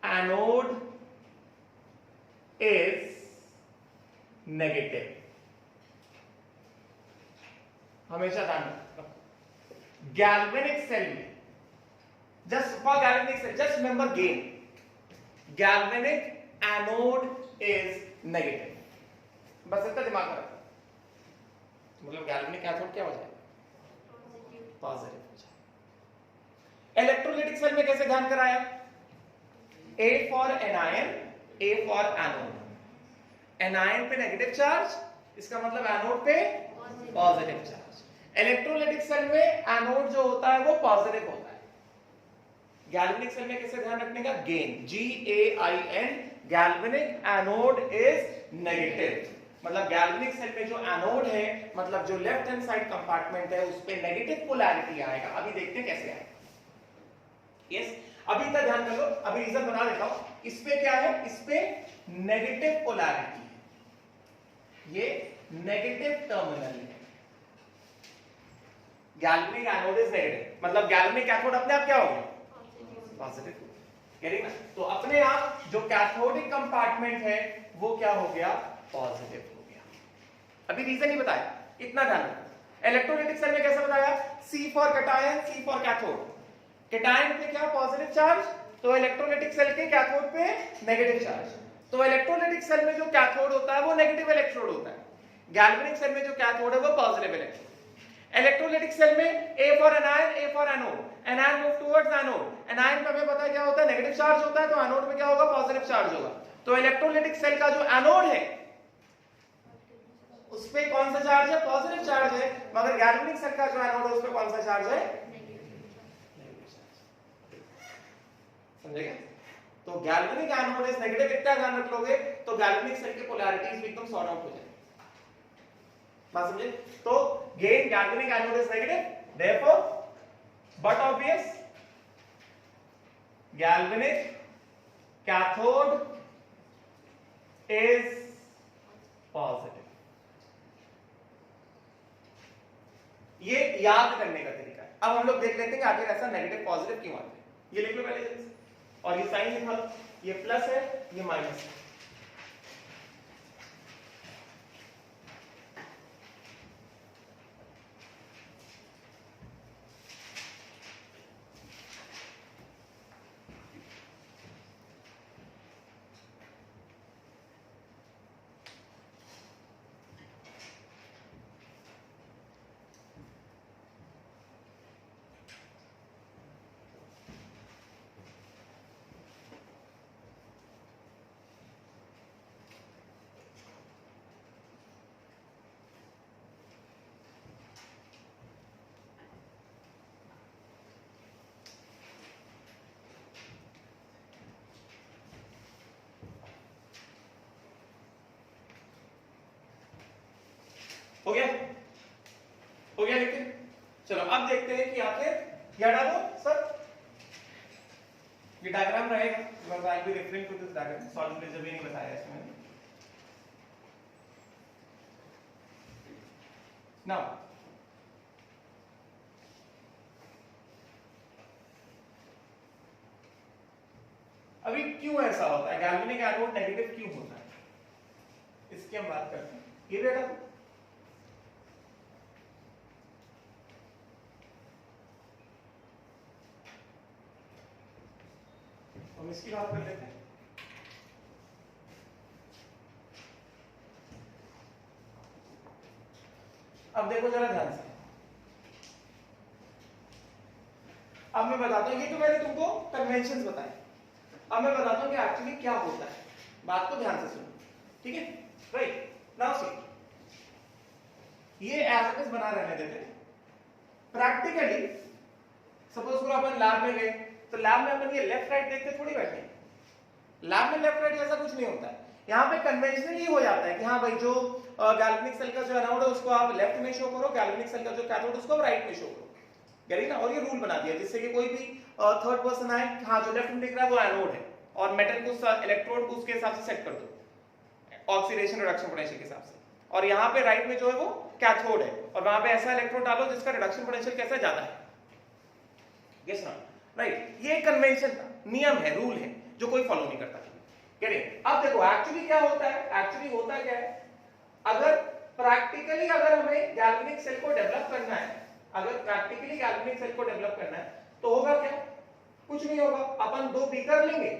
एनोड इज नेगेटिव, हमेशा ध्यान रखना। गैल्वेनिक सेल में just for galvanic cell just remember gain, galvanic anode is negative, बस इतना दिमाग में रखना। मतलब गैल्वेनिक एनोड क्या हो जाएगा? पॉजिटिव हो जाएगा। इलेक्ट्रोलाइटिक सेल में कैसे ध्यान कराया? A for anion, A for anode, anion पे नेगेटिव चार्ज, इसका मतलब एनोड पे पॉजिटिव चार्ज। इलेक्ट्रोलाइटिक सेल में एनोड जो होता है वो पॉजिटिव होता है। गैल्वेनिक सेल में कैसे ध्यान रखने का? Gain, GAIN, galvanic anode is negative, मतलब गैल्वेनिक सेल में जो एनोड है, मतलब जो लेफ्ट हैंड साइड कंपार्टमेंट है, उस पे नेगेटिव पोलैरिटी आएगा। अभी देखते हैं कैसे आएगा। यस, अभी तक ध्यान करो, अभी रीजन बना देता हूं। इस पे क्या है? इस पे नेगेटिव पोलैरिटी है, ये नेगेटिव टर्मिनल है। गैल्वेनिक एनोड इज नेगेटिव, मतलब गैल्वेनिक कैथोड अपने आप क्या हो गया? पॉजिटिव। कह ना? तो अपने आप जो कैथोडिक कंपार्टमेंट है वो क्या हो गया? पॉजिटिव हो गया। अभी रीजन ही बताया, इतना ध्यान रखो। इलेक्ट्रोलाइटिक सेल में कैसे बताया? C for cation, C for cathode. Cation पे क्या? पॉजिटिव चार्ज, तो इलेक्ट्रोलाइटिक सेल के कैथोड पे नेगेटिव चार्ज। तो इलेक्ट्रोलाइटिक सेल में जो कैथोड होता है वो नेगेटिव इलेक्ट्रोड होता है, गैल्वेनिक सेल में जो कैथोड है वो पॉजिटिव इलेक्ट्रोड। इलेक्ट्रोलाइटिक सेल में A for anion, A for anode, anion move towards anode, anion पे हमें पता है क्या होता है? नेगेटिव चार्ज होता है, तो एनोड में क्या होगा? पॉजिटिव चार्ज होगा। तो इलेक्ट्रोलाइटिक सेल का जो एनोड है उस पे कौन सा चार्ज है? पॉजिटिव चार्ज है, मगर गैल्वेनिक सेल का जो एनोड है उस पे कौन सा चार्ज है? समझेगा? तो गैल्वेनिक एनोड इज नेगेटिव, इतना ध्यान रख लोगे तो गैल्वेनिक सेल की पोलैरिटीज भी एकदम सॉर्ट आउट हो जाएगी। बात समझे? तो gain galvanic anode is negative, therefore but obvious galvanic cathode is positive. ये याद करने का तरीका है। अब हम लोग देख लेते हैं कि आखिर ऐसा नेगेटिव पॉजिटिव क्यों आता है। ये लिख लो पहले जल्दी से, और ये साइन लिखा लो, ये प्लस है, ये माइनस है। हो गया? हो गया लिख के? चलो अब देखते हैं कि आखिर क्या डालो सर। ये डायग्राम रहेगा, because I will be referring to this diagram, solve जब भी नहीं बताया इसमें। नाउ अभी क्यों ऐसा होता है? गैल्वेनिक एनोड नेगेटिव क्यों होता है, इसकी हम बात करते हैं। ये बेटा हम इसकी बात कर लेते हैं। अब देखो जरा ध्यान से, अब मैं बताता हूँ, ये तो मैंने तुमको कन्वेंशंस बताए, अब मैं बताता हूँ कि एक्चुअली क्या होता है। बात को ध्यान से सुनो, ठीक है? राइट नाउ सी, ये एज इट इज बना रहने देते। प्रैक्टिकली सपोज करो अपन लैब में गए, तो लैब में अपन ये लेफ्ट राइट देखते थोड़ी बैठे। लैब में लेफ्ट राइट जैसा कुछ नहीं होता है। यहाँ पे कन्वेंशनली हो जाता है कि हाँ भाई, जो गैल्वेनिक सेल का जो एनोड है उसको आप लेफ्ट में शो करो, गैल्वेनिक सेल का जो कैथोड उसको आप राइट में शो करो, करेक्ट ना? और ये रूल बना दिया जिससे कि कोई भी थर्ड पर्सन आए, हाँ जो लेफ्ट में दिख रहा है वो एनोड है, और मेटल को इलेक्ट्रोड को उसके हिसाब से सेट कर दो ऑक्सीडेशन रिडक्शन पोटेंशियल के हिसाब से, और यहाँ पे राइट में जो है वो कैथोड है, और वहां पे ऐसा इलेक्ट्रोड डालो जिसका रिडक्शन पोटेंशियल कैसा ज्यादा है। यस ना? राइट, ये कन्वेंशन था, नियम है, रूल है जो कोई फॉलो नहीं करता। करेक्ट? अब देखो एक्चुअली क्या होता है, एक्चुअली होता क्या है, अगर प्रैक्टिकली अगर हमें गैल्वेनिक सेल को डेवलप करना है, अगर प्रैक्टिकली गैल्वेनिक सेल को डेवलप करना है तो होगा क्या? कुछ नहीं होगा, अपन दो बीकर लेंगे,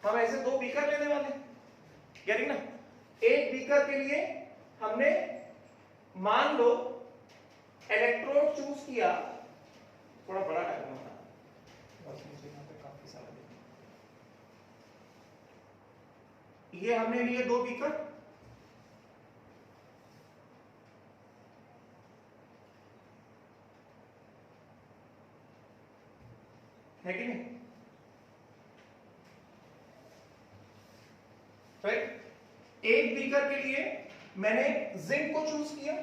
हम ऐसे दो बीकर लेने वाले, करेक्ट ना? एक बीकर के लिए हमने मान लो इलेक्ट्रोड चूज किया, थोड़ा बड़ा डायग्राम बना, बस मुझे यहाँ पे काफी सारा देखना, ये हमने लिए दो बीकर, है कि नहीं? राइट, एक बीकर के लिए मैंने जिंक को चूज किया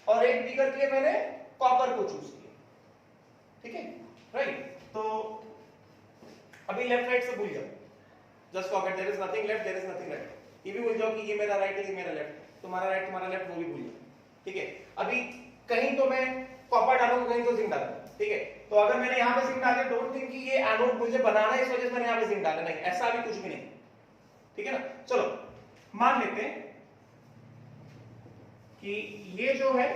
और एक बीकर के लिए मैंने कॉपर को चूज किया, ठीक है? राइट, तो अभी लेफ्ट राइट से भूल जाओ, just forget, there is nothing left, there is nothing right, ये भी भूल जाओ कि ये मेरा राइट है, ये मेरा लेफ्ट, तुम्हारा राइट तुम्हारा लेफ्ट, वो भी भूल जाओ, ठीक है? अभी कहीं तो मैं कॉपर डालूंगा, कहीं तो जिंक डालूंगा, ठीक है? तो अगर मैंने यहाँ पे जिंक डाला, डोंट थिंक कि ये एनोड मुझे बनाना है इस वजह से मैंने यहाँ पे जिंक डाला, नहीं, ऐसा भी कुछ भी नहीं, ठीक है ना? चलो मान लेते हैं कि ये जो है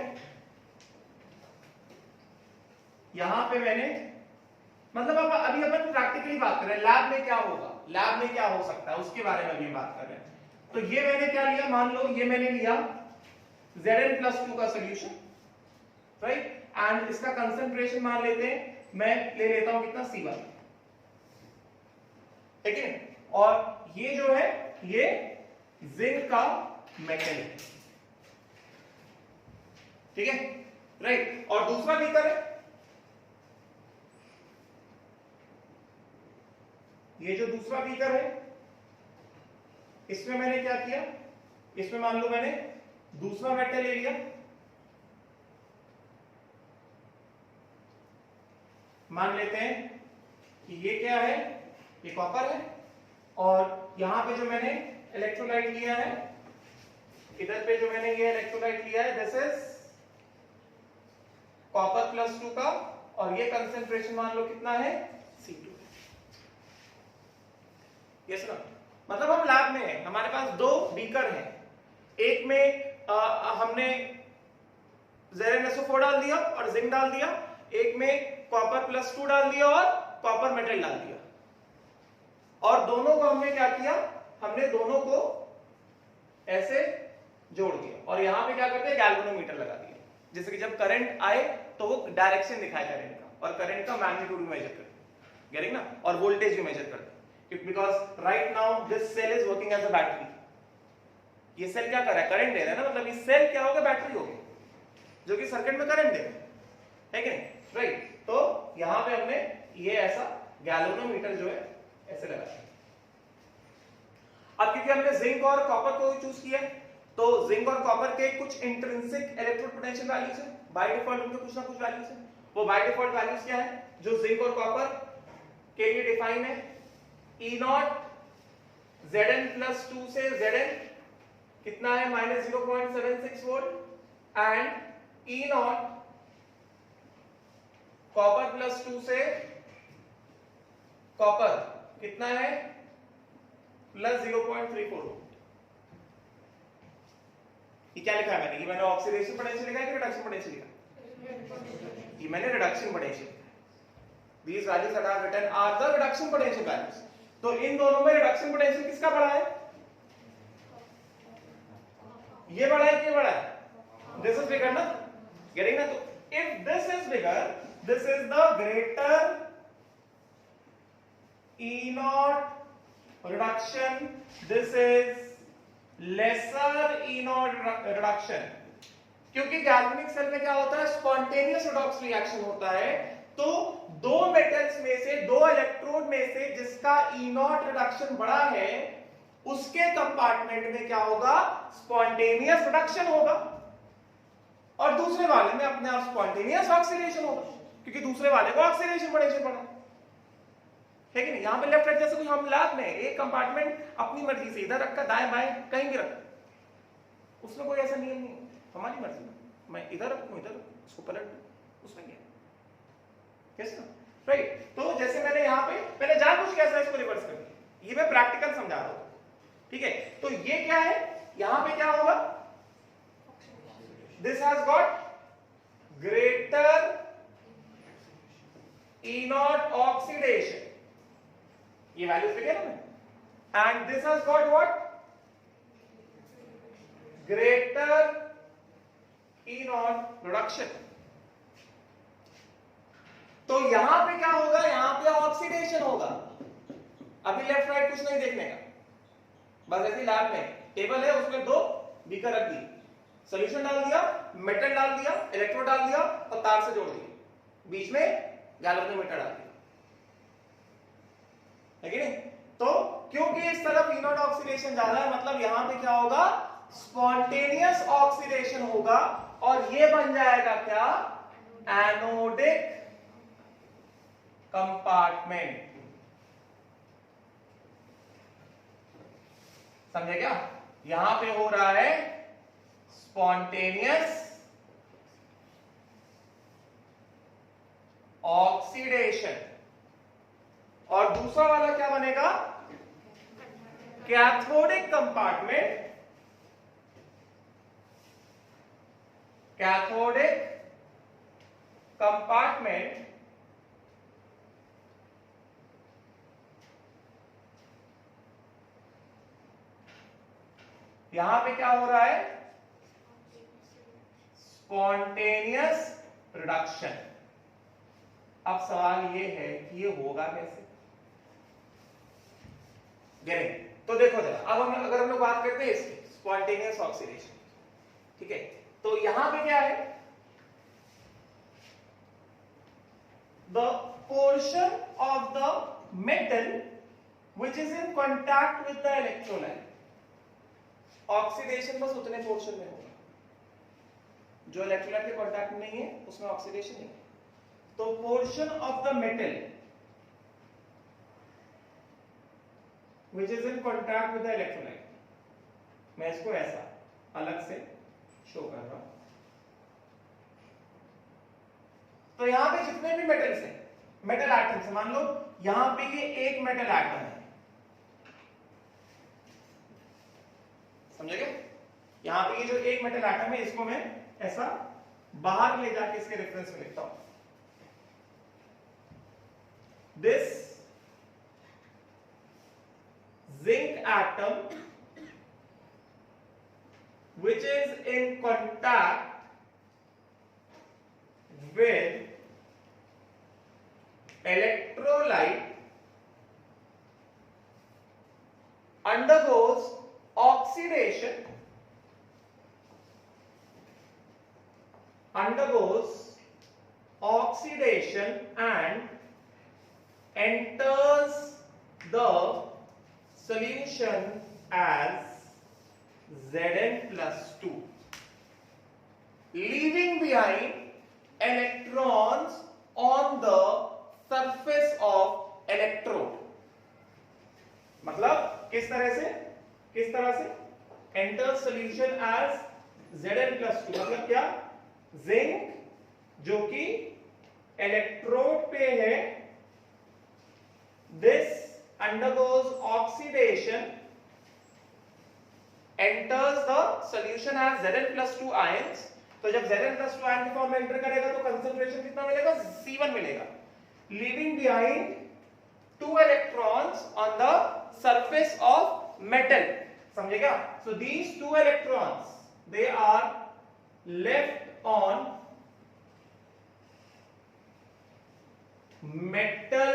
यहां पे मैंने, मतलब अब अभी अपन प्रैक्टिकली बात कर रहे हैं, लैब में क्या होगा, लैब में क्या हो सकता है उसके बारे में अभी बात कर रहे हैं। तो ये मैंने क्या लिया, मान लो ये मैंने लिया Zn+2 का सॉल्यूशन, राइट, एंड इसका कंसंट्रेशन मान लेते हैं, मैं ले लेता हूं कितना, C1, ठीक है? और ये जो है ये जिंक का मेटल है, ठीक है? राइट, और दूसरा बीकर है, ये जो दूसरा बीकर है इसमें मैंने क्या किया, इसमें मान लो मैंने दूसरा मेटल ले लिया, मान लेते हैं कि ये क्या है, ये कॉपर है, और यहां पे जो मैंने इलेक्ट्रोलाइट लिया है, इधर पे जो मैंने ये इलेक्ट्रोलाइट लिया है, दिस इज कॉपर+2 का, और ये कंसेंट्रेशन मान लो कितना है, C2। यस ना? मतलब हम लैब में हैं, हमारे पास दो बीकर हैं, एक में हमने Zn+4 डाल दिया और जिंक डाल दिया, एक में कॉपर+2 डाल दिया और कॉपर मेटल डाल दिया, और दोनों को हमने क्या किया, हमने दोनों को ऐसे जोड़ दिया, और यहां पे क्या करते हैं, गैल्वेनोमीटर लगा दिया, जिससे कि जब करंट आए तो वो डायरेक्शन दिखाए करंट का, और करंट का मैग्नीट्यूड भी मेजर करते हैं, गेटिंग ना? और वोल्टेज भी मेजर करते हैं, because right now this cell is working as a battery. ये सेल क्या कर रहा है, करंट दे रहा है ना, मतलब ये सेल क्या होगा, बैटरी होगी जो कि सर्किट में करंट दे रहा है कि नहीं? राइट, तो यहां पे हमने ये ऐसा गैल्वेनोमीटर जो है ऐसे लगाया। अब क्योंकि हमने जिंक और कॉपर को चूज किया, तो जिंक और कॉपर के कुछ इंट्रिंसिक इलेक्ट्रोड पोटेंशियल वैल्यूज है, बाय डिफॉल्ट उनके कुछ ना कुछ वैल्यूज है। वो बाय डिफॉल्ट वैल्यूज क्या है जो जिंक और कॉपर के लिए डिफाइन है, E0 Zn+2 से Zn कितना है, -0.76 वोल्ट, एंड E0 कॉपर+2 से कॉपर कितना है, +0.34 वोल्ट। ये क्या लिखा है मैंने, ये मैंने ऑक्सीडेशन पोटेंशियल लिखा है कि रिडक्शन पोटेंशियल लिखा? ये मैंने reduction potential. These values that are written are the reduction potential values. तो इन दोनों में रिडक्शन पोटेंशियल किसका बड़ा है, ये बड़ा है कि ये बड़ा है, दिस इज बिगर ना, गेटिंग ना? तो if this is bigger this is the greater E naught reduction, this is lesser E naught reduction. क्योंकि गैल्वेनिक सेल में क्या होता है, स्पॉन्टेनियस रिडॉक्स रिएक्शन होता है, तो दो मेटल्स में से, दो इलेक्ट्रोड में से जिसका E naught रिडक्शन बड़ा है, उसके कंपार्टमेंट में क्या होगा, स्पॉन्टेनियस रिडक्शन होगा, और दूसरे वाले में अपने आप स्पॉन्टेनियस ऑक्सीडेशन होगा, क्योंकि दूसरे वाले को ऑक्सीडेशन पोटेंशियल बढ़ा है कि नहीं। यहां पे लेफ्ट राइट जैसे कोई हम लैब में एक कंपार्टमेंट अपनी मर्जी से इधर रखा, दाएं बाएं कहीं भी रखा, उसमें कोई ऐसा नियम नहीं, हमारी मर्जी में, मैं इधर रखूं, इधर उसको पलट दूं, उसमें क्या कैसे, राइट। तो जैसे मैंने यहां पे मैंने जानबूझ के ऐसा इसको रिवर्स कर दिया, ये मैं प्रैक्टिकल समझा रहा हूं, ठीक है। तो ये क्या है, यहां पे क्या होगा, this has got greater E naught oxidation, ये वैल्यूज लिखे ना मैं, and this has got what, greater E naught reduction. तो यहां पे क्या होगा, यहां पे ऑक्सीडेशन होगा। अभी लेफ्ट राइट कुछ नहीं देखने का, बस ऐसी लैब में टेबल है, उसमें दो बीकर रख दी, सॉल्यूशन डाल दिया, मेटल डाल दिया, इलेक्ट्रोड डाल दिया और तार से जोड़ दिया, बीच में गैल्वेनोमीटर डाल दिया, है कि नहीं। तो क्योंकि इस तरफ E naught ऑक्सीडेशन ज्यादा है, मतलब यहां पे क्या होगा, स्पॉन्टेनियस ऑक्सीडेशन होगा, और ये बन जाएगा क्या, एनोडिक कंपार्टमेंट। समझे क्या, यहां पे हो रहा है स्पॉन्टेनियस ऑक्सीडेशन, और दूसरा वाला क्या बनेगा, कैथोडिक कंपार्टमेंट, कैथोडिक कंपार्टमेंट यहां पे क्या हो रहा है, स्पॉन्टेनियस रिडक्शन। अब सवाल ये है कि ये होगा कैसे, तो देखो जरा, अब अगर हम लोग बात करते हैं इसकी स्पॉन्टेनियस ऑक्सीडेशन, ठीक है, तो यहां पे क्या है, the portion of the metal which is in contact with the electrolyte, oxidation बस उतने पोर्शन में होगा, जो इलेक्ट्रोलाइट के कॉन्टैक्ट में नहीं है उसमें ऑक्सीडेशन नहीं है। तो portion of the metal which is in contact with the electrolyte, मैं इसको ऐसा अलग से शो कर रहा हूं। तो यहां पे जितने भी मेटल्स हैं, मेटल एटम्स, मान लो यहां पे ये एक मेटल एटम है, समझेगा, यहां पे ये जो एक मेटल एटम है, इसको मैं ऐसा बाहर ले जाके इसके रेफरेंस में लिखता हूं, this zinc atom which is in contact with electrolyte undergoes oxidation and enters the solution as Zn+2, leaving behind electrons on the surface of electrode। मतलब किस तरह से enter solution as Zn+2, मतलब क्या, जिंक जो कि इलेक्ट्रोड पे है, this undergoes oxidation, enters the solution as Zn+2 ions। तो जब Zn+2 आयन की फॉर्म में एंटर करेगा तो कंसंट्रेशन कितना मिलेगा, C1 मिलेगा, leaving behind 2 electrons on the surface of metal, समझेगा। so these 2 electrons they are left on metal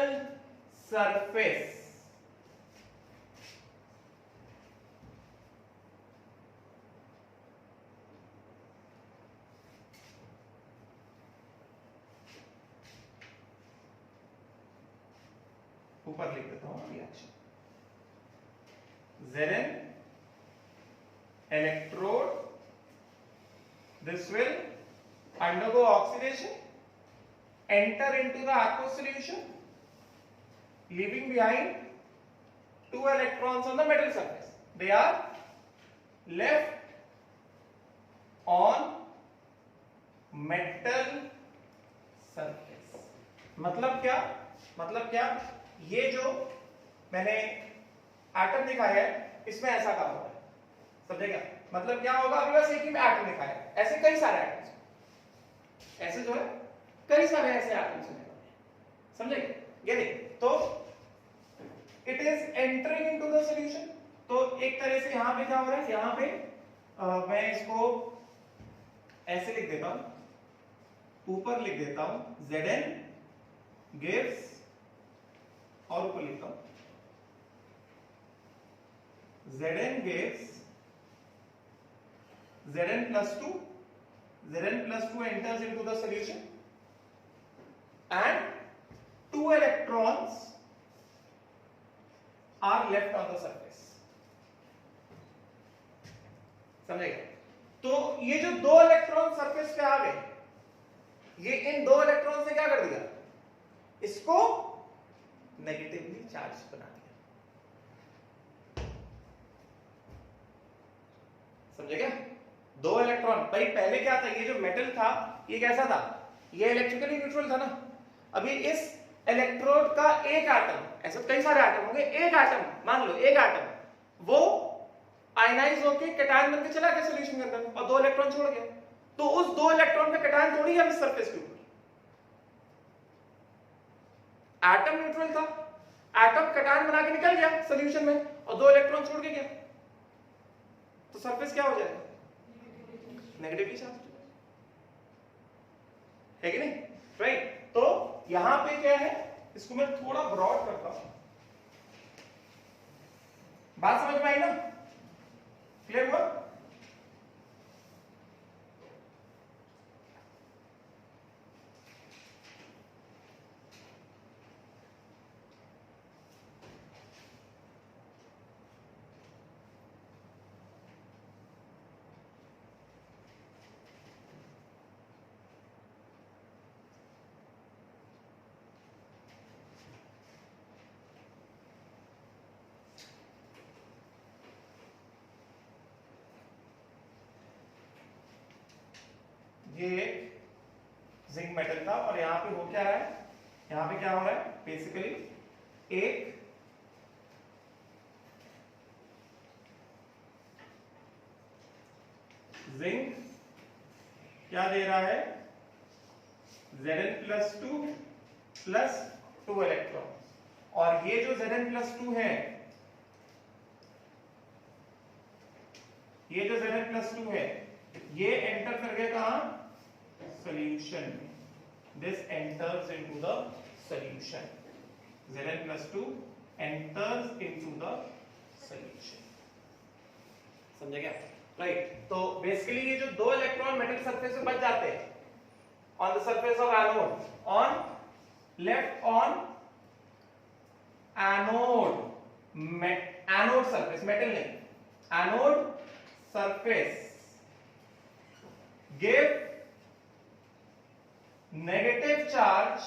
surface ऊपर लिख देता हूं reaction Zn electrode, this will undergo oxidation, enter into the aqueous solution, leaving behind 2 electrons on the metal surface. They are left on metal surface. मतलब क्या ये जो मैंने atom दिखाया है इसमें ऐसा काम होता है, समझे क्या? मतलब क्या होगा, अभी बस एक ही एटम दिखाया है, ऐसे कई सारे एटम्स, ऐसे जो है कई सारे ऐसे एटम्स हैं, समझे? ये देख, तो it is entering into the solution. तो एक तरह से यहां पे क्या हो रहा है, यहां पे मैं इसको ऐसे लिख देता हूं, ऊपर लिख देता हूं Zn gives, और ऊपर लिखता हूं Zn gives Zn plus 2 enters into the solution and 2 electrons are left on the surface, समझेगा? तो ये जो 2 इलेक्ट्रॉन सरफेस पे आ गए, ये इन 2 इलेक्ट्रॉन से क्या कर दिया, इसको नेगेटिवली चार्ज बना दिया, समझे क्या? 2 इलेक्ट्रॉन, भाई पहले क्या था, ये जो मेटल था ये कैसा था, ये इलेक्ट्रिकली न्यूट्रल था ना। अभी इस इलेक्ट्रोड का एक एटम, ऐसे कई सारे एटम होंगे, एक एटम मान लो, एक एटम वो आयनाइज होके कैटायन बनके चला गया सॉल्यूशन के अंदर और 2 इलेक्ट्रॉन छोड़ गया, तो उस 2 इलेक्ट्रॉन का कैटायन थोड़ी है इस सरफेस के ऊपर, एटम न्यूट्रल था, एटम कैटायन बना के निकल गया सॉल्यूशन में और 2 इलेक्ट्रॉन छोड़ के गया, तो सरफेस क्या हो जाएगा, नेगेटिवली चार्ज है कि नहीं, राइट? तो यहां पे क्या है, इसको मैं थोड़ा ब्रॉड करता हूं, बात समझ में आई ना, क्लियर हुआ? ये एक जिंक मेटल था और यहां पे हो क्या है, यहां पे क्या हो रहा है, बेसिकली एक जिंक क्या दे रहा है, Zn+2 प्लस 2 इलेक्ट्रॉन, और ये जो Zn+2 है, ये जो Zn+2 है ये एंटर कर गया कहां, सॉल्यूशन में, this enters into the solution, Zn+2 enters into the solution, समझे क्या? राइट, तो बेसिकली ये जो 2 इलेक्ट्रॉन मेटल सरफेस पे बच जाते हैं on the surface of anode, on left on anode, anode surface, metal नहीं, anode surface give negative charge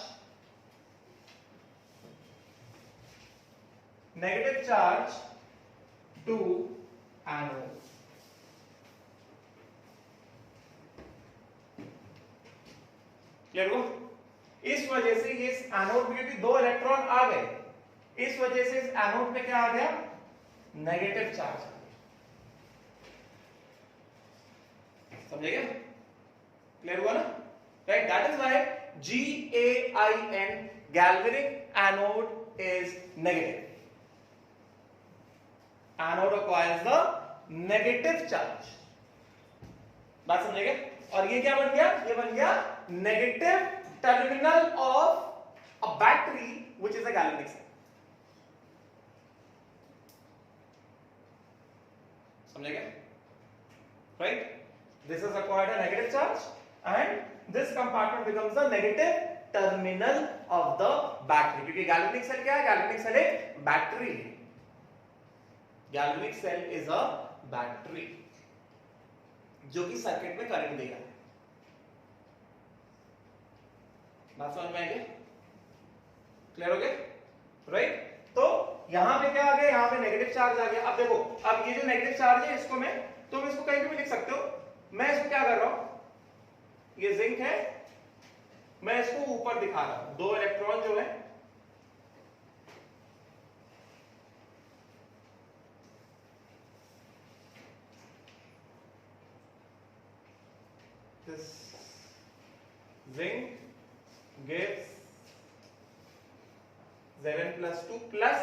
to anode, clear हो? इस वजह से ये इस एनोड में भी 2 इलेक्ट्रॉन आ गए, इस वजह से इस एनोड पे क्या आ गया, नेगेटिव चार्ज आ गया, समझे क्या? क्लियर हुआ ना, right? That is why GaIN, galvanic anode is negative. Anode acquires the negative charge. बात समझेंगे? और ये क्या बन गया? ये बन गया negative terminal of a battery the galvanic cell. समझे क्या? Right, this has acquired a negative charge and this compartment becomes the negative terminal of the battery, क्योंकि गैल्वेनिक सेल क्या है? गैल्वेनिक सेल एक बैटरी है। Galvanic cell is a battery जो कि circuit में करंट देगा। बात समझ में आई क्या? क्लियर हो गया? राइट, तो यहां पे क्या आ गया? यहां पे नेगेटिव चार्ज आ गया। अब देखो, अब ये जो नेगेटिव चार्ज है इसको तुम इसको कहीं भी लिख सकते हो। मैं इसको क्या कर रहा हूं, ये जिंक है, मैं इसको ऊपर दिखा रहा हूं। दो इलेक्ट्रॉन जो है this zinc gives Zn+2 plus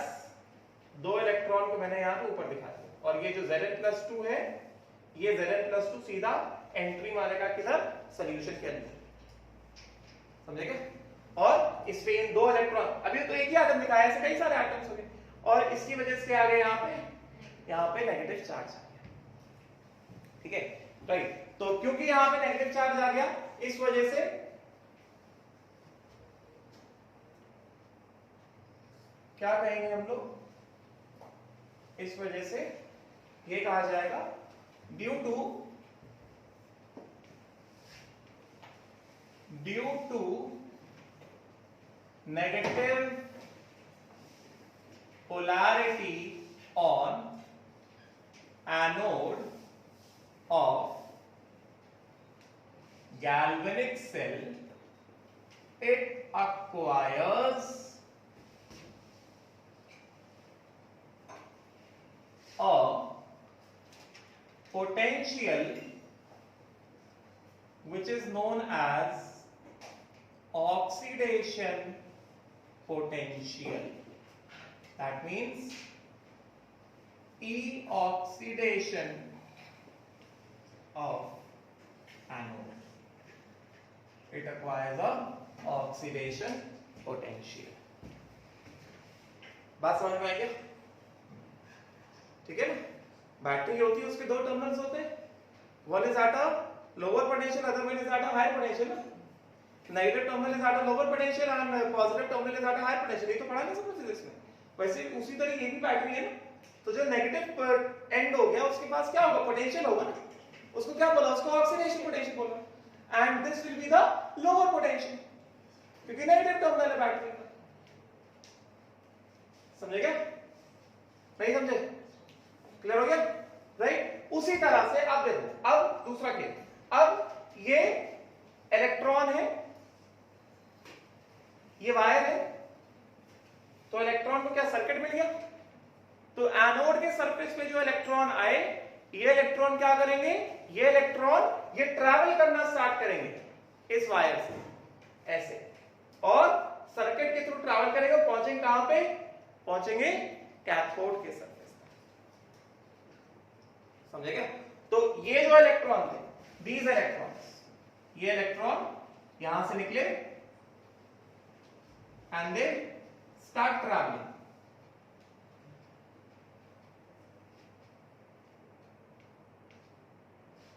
दो इलेक्ट्रॉन को मैंने यहां पे ऊपर दिखा दिया, और ये जो Zn+2 है, ये Zn+2 सीधा एंट्री मारेगा किधर? सॉल्यूशन के अंदर। समझे क्या? और इस पे इन दो इलेक्ट्रॉन, अभी तो एक ही एटम दिखाया, ऐसे कई सारे एटम्स हो गए, और इसकी वजह से आ गए यहाँ पे नेगेटिव चार्ज आ गया। ठीक है, राइट। तो क्योंकि यहाँ पे नेगेटिव चार्ज आ गया, इस वजह से क्या कहेंगे हम लोग? इस वजह से ये कहा जाएगा due to negative polarity on anode of galvanic cell, it acquires a potential which is known as oxidation potential. That means E oxidation of anode. It acquires a oxidation potential. बात समझ में आई क्या? ठीक है ना? बैटरी होती है, उसके दो टर्मिनल्स होते हैं, one is at a lower potential, other one is at a higher potential. Negative terminal is at a lower potential and positive terminal is at a higher potential. ये तो पढ़ा नहीं सब फिजिक्स में। वैसे उसी तरह ये भी बैटरी है ना, तो जो नेगेटिव एंड हो गया उसके पास क्या होगा? पोटेंशियल होगा ना, उसको क्या बोला? उसको ऑक्सीडेशन पोटेंशियल बोला। And this will be the lower potential, क्योंकि नेगेटिव टर्मिनल है बैटरी का। समझे क्या? नहीं समझे? क्लियर हो गया? राइट। उसी तरह से अब देखो, अब दूसरा केस, अब ये इलेक्ट्रॉन है, ये वायर है, तो इलेक्ट्रॉन को क्या सर्किट मिल गया? तो एनोड के सरफेस पे जो इलेक्ट्रॉन आए, ये इलेक्ट्रॉन क्या करेंगे? ये इलेक्ट्रॉन ये ट्रैवल करना स्टार्ट करेंगे इस वायर से ऐसे, और सर्किट के थ्रू ट्रैवल करेंगे, पहुंचेंगे कहां पे? पहुंचेंगे कैथोड के सरफेस पे। समझे क्या? तो ये जो इलेक्ट्रॉन थे, दीज इलेक्ट्रॉन्स, ये इलेक्ट्रॉन यहां से निकले and they start travelling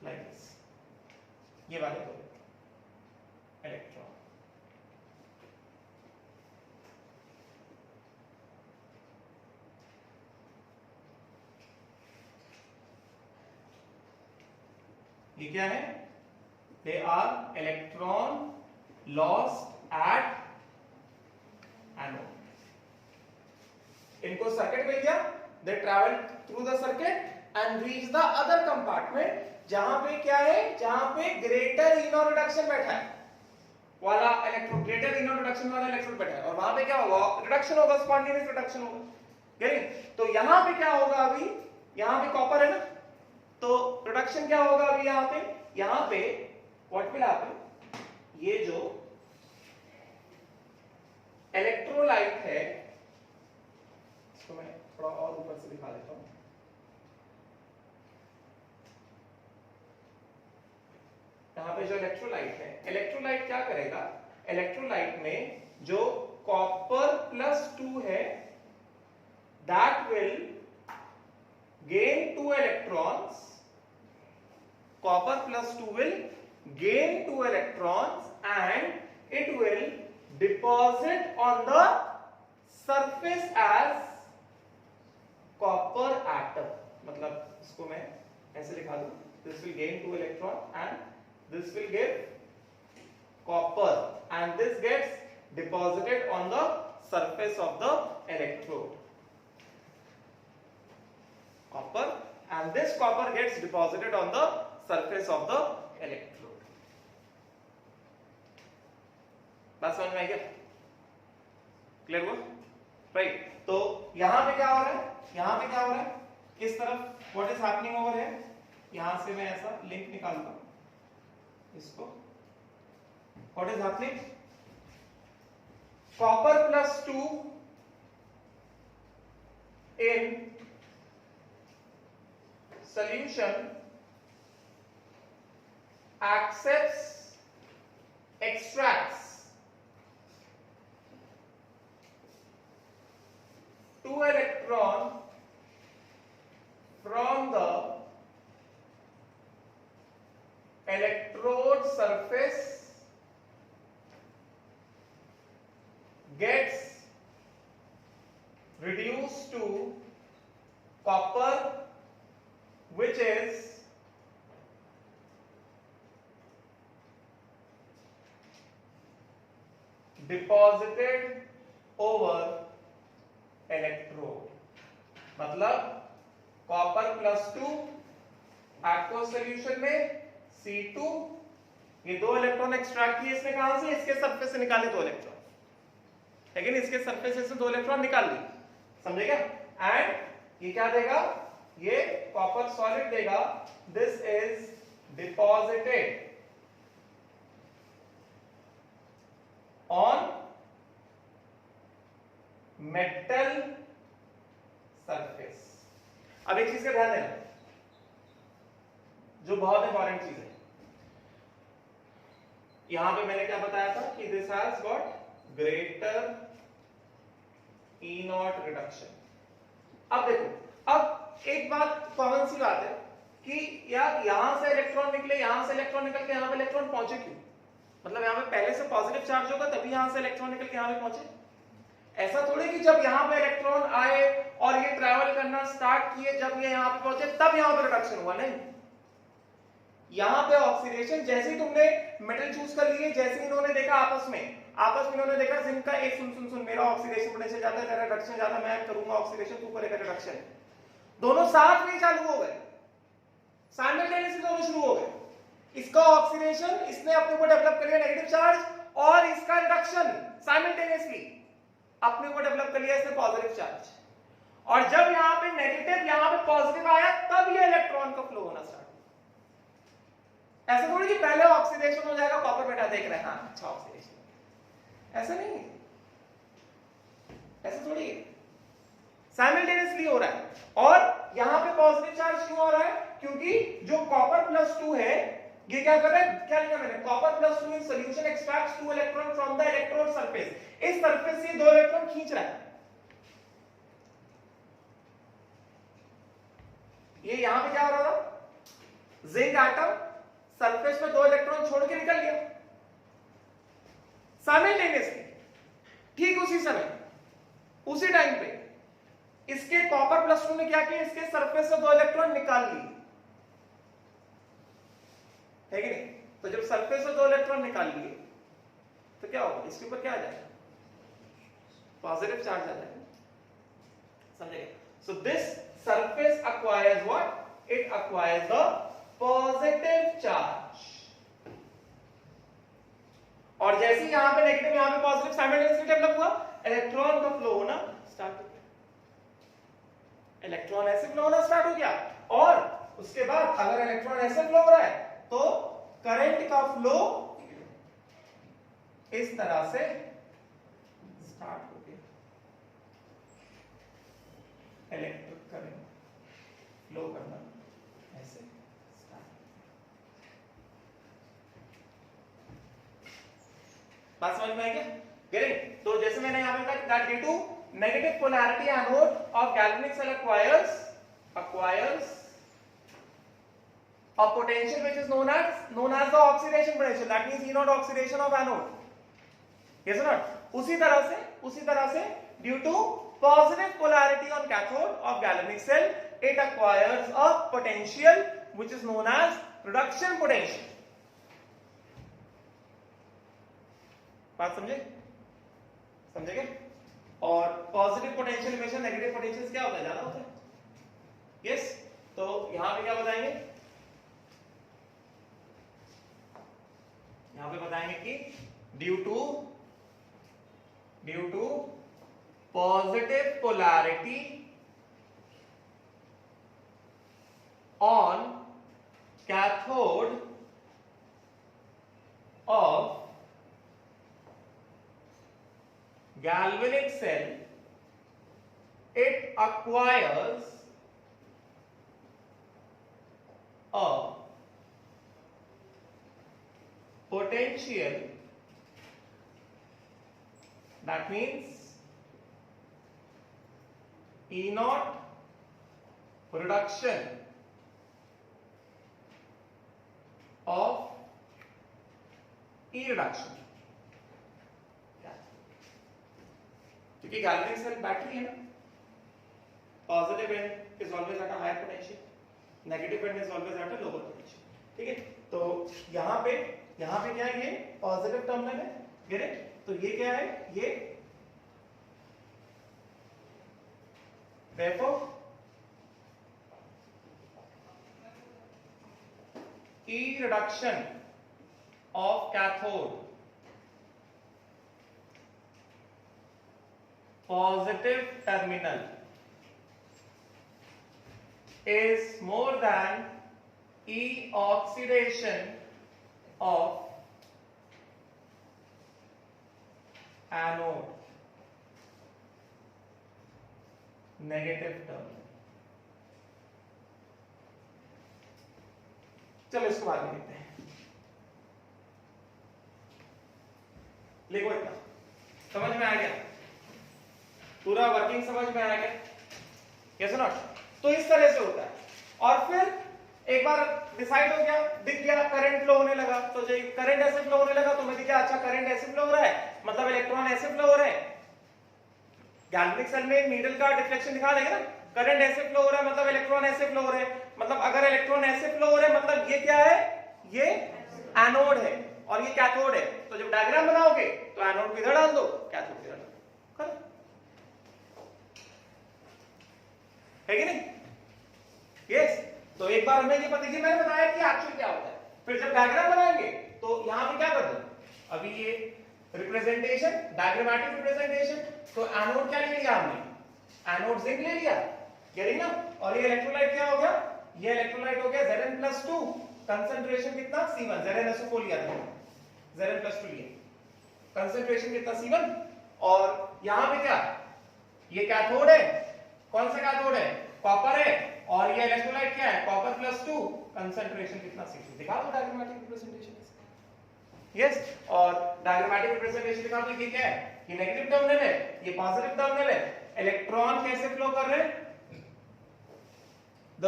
like this. ये वाले दो इलेक्ट्रॉन, ये क्या है? They are electron lost at anode. इनको सर्किट मिल गया, they travel through the circuit and reach the other compartment, जहां पे क्या है? जहां पे ग्रेटर इनर रिडक्शन बैठा है वाला इलेक्ट्रॉन, ग्रेटर इनर रिडक्शन वाला इलेक्ट्रॉन बैठा है, और वहां पे क्या होगा? रिडक्शन होगा, स्पॉन्टेनियस रिडक्शन होगा। तो यहां पे क्या होगा? अभी यहां पे कॉपर है ना, तो रिडक्शन क्या होगा अभी यहां पे? यहां पे व्हाट विल हैपन? ये जो इलेक्ट्रोलाइट है, इसको मैं थोड़ा और ऊपर से दिखा देता हूं। यहां पे जो इलेक्ट्रोलाइट है, इलेक्ट्रोलाइट क्या करेगा? इलेक्ट्रोलाइट में जो कॉपर प्लस 2 है that will gain 2 electrons. Copper plus 2 will gain 2 electrons and it will deposit on the surface as copper atom. मतलब इसको मैं ऐसे लिखा दूं, this will gain 2 electron and this will give copper and this gets deposited on the surface of the electrode. Copper and this copper gets deposited on the surface of the electrode. बात समझ में आई क्या? Clear हुआ? Right. तो यहां पे क्या हो रहा है? यहां पे क्या हो रहा है? इस तरफ व्हाट इज हैपनिंग ओवर है? यहां से मैं ऐसा लिंक निकालता हूं इसको. What is happening? Copper plus 2 in solution extracts 2 electron from the electrode surface, gets reduced to copper, which is deposited over electrode. मतलब कॉपर प्लस 2 एक्वस सॉल्यूशन में C2, ये 2 इलेक्ट्रॉन एक्सट्रैक्ट किए इसने कहां से? इसके सरफेस से निकाले 2 इलेक्ट्रॉन, लेकिन इसके सरफेस से 2 इलेक्ट्रॉन निकाल लिए, समझेगा? एंड ये क्या देगा? ये कॉपर सॉलिड देगा. This is deposited on metal surface. अब एक चीज का ध्यान देना जो बहुत इंपॉर्टेंट चीज है. यहां पे मैंने क्या बताया था कि this has got greater E not reduction. अब देखो, अब एक बात कॉमन सी बात है कि यार यहां से इलेक्ट्रॉन निकले, यहां से इलेक्ट्रॉन निकल के यहां पे इलेक्ट्रॉन पहुंचे क्यों? मतलब यहां पे पहले से पॉजिटिव चार्ज होगा तभी यहां से इलेक्ट्रॉन निकल के यहां पे पहुंचे. ऐसा थोड़ी कि जब यहां पे इलेक्ट्रॉन आए और ये ट्रैवल करना स्टार्ट किए, जब ये यहां पे पहुंचे तब यहां पे रिडक्शन हुआ. नहीं, यहां पे ऑक्सीडेशन जैसे ही तुमने मेटल चूज कर लिए, जैसे ही इन्होंने देखा आपस में इन्होंने देखा जिंक का एक सुन मेरा ऑक्सीडेशन पोटेंशियल ज्यादा है, तेरा रिडक्शन ज्यादा, मैं करूंगा ऑक्सीडेशन, तू करेगा रिडक्शन. दोनों साथ में चालू हो गए, साइमल्टेनियसली दोनों शुरू हो गए. इसका ऑक्सीडेशन, इसने अपने ऊपर डेवलप कर लिया नेगेटिव चार्ज, और इसका रिडक्शन साइमल्टेनियसली अपने ऊपर डेवलप कर लिया इसने पॉजिटिव चार्ज. और जब यहां पे नेगेटिव, यहां पे पॉजिटिव आया, तब ये इलेक्ट्रॉन का फ्लो होना स्टार्ट. ऐसा थोड़ी कि पहले ऑक्सीडेशन हो जाएगा, कॉपर बेटा देख रहे हैं हाँ अच्छा ऑक्सीडेशन, ऐसा नहीं, ऐसा थोड़ी है. साइमल्टेनियसली हो रहा है. और यहां पे पॉजिटिव चार्ज क्यों हो रहा है? क्योंकि जो कॉपर प्लस 2 है, ये क्या कर रहा है? क्या लिखा मैंने? Copper plus 2 in solution extracts 2 electron from the electrode surface. इस सरफेस से 2 इलेक्ट्रॉन खींच रहा है. ये यहां पे क्या हो रहा था? जिंक एटम सरफेस में 2 इलेक्ट्रॉन छोड़ के निकल गया साइमल्टेनियसली. ठीक उसी समय, उसी टाइम पे इसके कॉपर प्लस 2 ने क्या किया? इसके सरफेस से 2 इलेक्ट्रॉन निकाल लिए, है कि नहीं? तो जब सरफेस से 2 इलेक्ट्रॉन निकाल लिए तो क्या होगा? इसके ऊपर क्या आ जाएगा? पॉजिटिव चार्ज आ जाएगा, समझेगा? So this surface acquires what? It acquires the positive charge. और जैसे ही यहां पे नेगेटिव, यहां पे पॉजिटिव साइमल्टेनियसली डेवलप हुआ, इलेक्ट्रॉन का फ्लो होना स्टार्ट हो गया. इलेक्ट्रॉन ऐसे फ्लो होना स्टार्ट हो गया. और उसके बाद अगर इलेक्ट्रॉन ऐसे फ्लो हो रहा है तो करंट का फ्लो इस तरह से स्टार्ट हो गया. इलेक्ट्रिक करंट फ्लो करना ऐसे स्टार्ट. बात समझ में आई क्या? Get it? मैंने यहाँ पे कहा that due to negative polarity anode of galvanic cell acquires a potential which is known as the oxidation potential. That means E naught oxidation of anode. Yes or not? उसी तरह से due to positive polarity on cathode of galvanic cell, it acquires a potential which is known as reduction potential. बात समझे क्या? और positive potential हमेशा negative potential क्या होता है, ज्यादा होता है. यस, तो यहां पे क्या बताएंगे, यहां पे बताएंगे कि due to positive polarity on cathode of galvanic cell, it acquires a potential, that means E naught reduction of E reduction. क्योंकि गैल्वेनिक सेल बैटरी है ना, positive end is always at a higher potential, negative end is always at a lower potential. ठीक है, तो यहाँ पे क्या है, ये पॉजिटिव टर्मिनल है, गिरे, तो ये क्या है, ये therefore E reduction of cathode positive terminal is more than E oxidation of anode negative terminal. चलो इसको आगे देखते हैं. लिखो इतना, समझ में आ गया, पूरा वर्किंग समझ में आ गया, यस और नॉट? तो इस तरह से होता है. और फिर एक बार डिसाइड हो गया, दिख गया करंट फ्लो होने लगा, तो जो करंट ऐसे फ्लो होने लगा तो मैं दिखा, अच्छा करंट ऐसे फ्लो हो रहा है, मतलब इलेक्ट्रॉन ऐसे फ्लो हो रहे हैं. गैल्वेनिक सेल में नीडल का डिफ्लेक्शन दिखा देगा ना, करंट ऐसे फ्लो हो रहा है मतलब इलेक्ट्रॉन ऐसे फ्लो हो रहे हैं, मतलब अगर इलेक्ट्रॉन ऐसे फ्लो हो रहे हैं मतलब ये क्या है, ये एनोड है और ये कैथोड है. तो जब डायग्राम बनाओगे तो एनोड को इधर डाल दो, कैथोड इधर डाल दो, है कि नहीं? यस. तो एक बार हमें ये पता, ये मैंने बताया कि एक्चुअली क्या होता है. फिर जब डायग्राम बनाएंगे तो यहां पे क्या कर दो, अभी ये रिप्रेजेंटेशन, डायग्रामेटिक रिप्रेजेंटेशन, तो एनोड क्या ले लिया हमने, एनोड जिंक ले लिया, गेटिंग ना, और ये इलेक्ट्रोलाइट क्या हो गया, ये इलेक्ट्रोलाइट हो गया Zn+2, कंसंट्रेशन कितना C1, ZnSO4 लिया था, Zn+2 लिया, कंसंट्रेशन कितना C1. और यहां पे क्या, ये कैथोड है, कौन सा कैथोड है, कॉपर है, और ये इलेक्ट्रोलाइट क्या है, कॉपर+2, कंसंट्रेशन कितना C2. दिखा दो डायग्रामेटिक रिप्रेजेंटेशन. यस, और डायग्रामेटिक रिप्रेजेंटेशन दिखा दो, ये क्या है, ये नेगेटिव टर्मिनल है, ये पॉजिटिव टर्मिनल है. इलेक्ट्रॉन कैसे फ्लो कर रहे हैं, the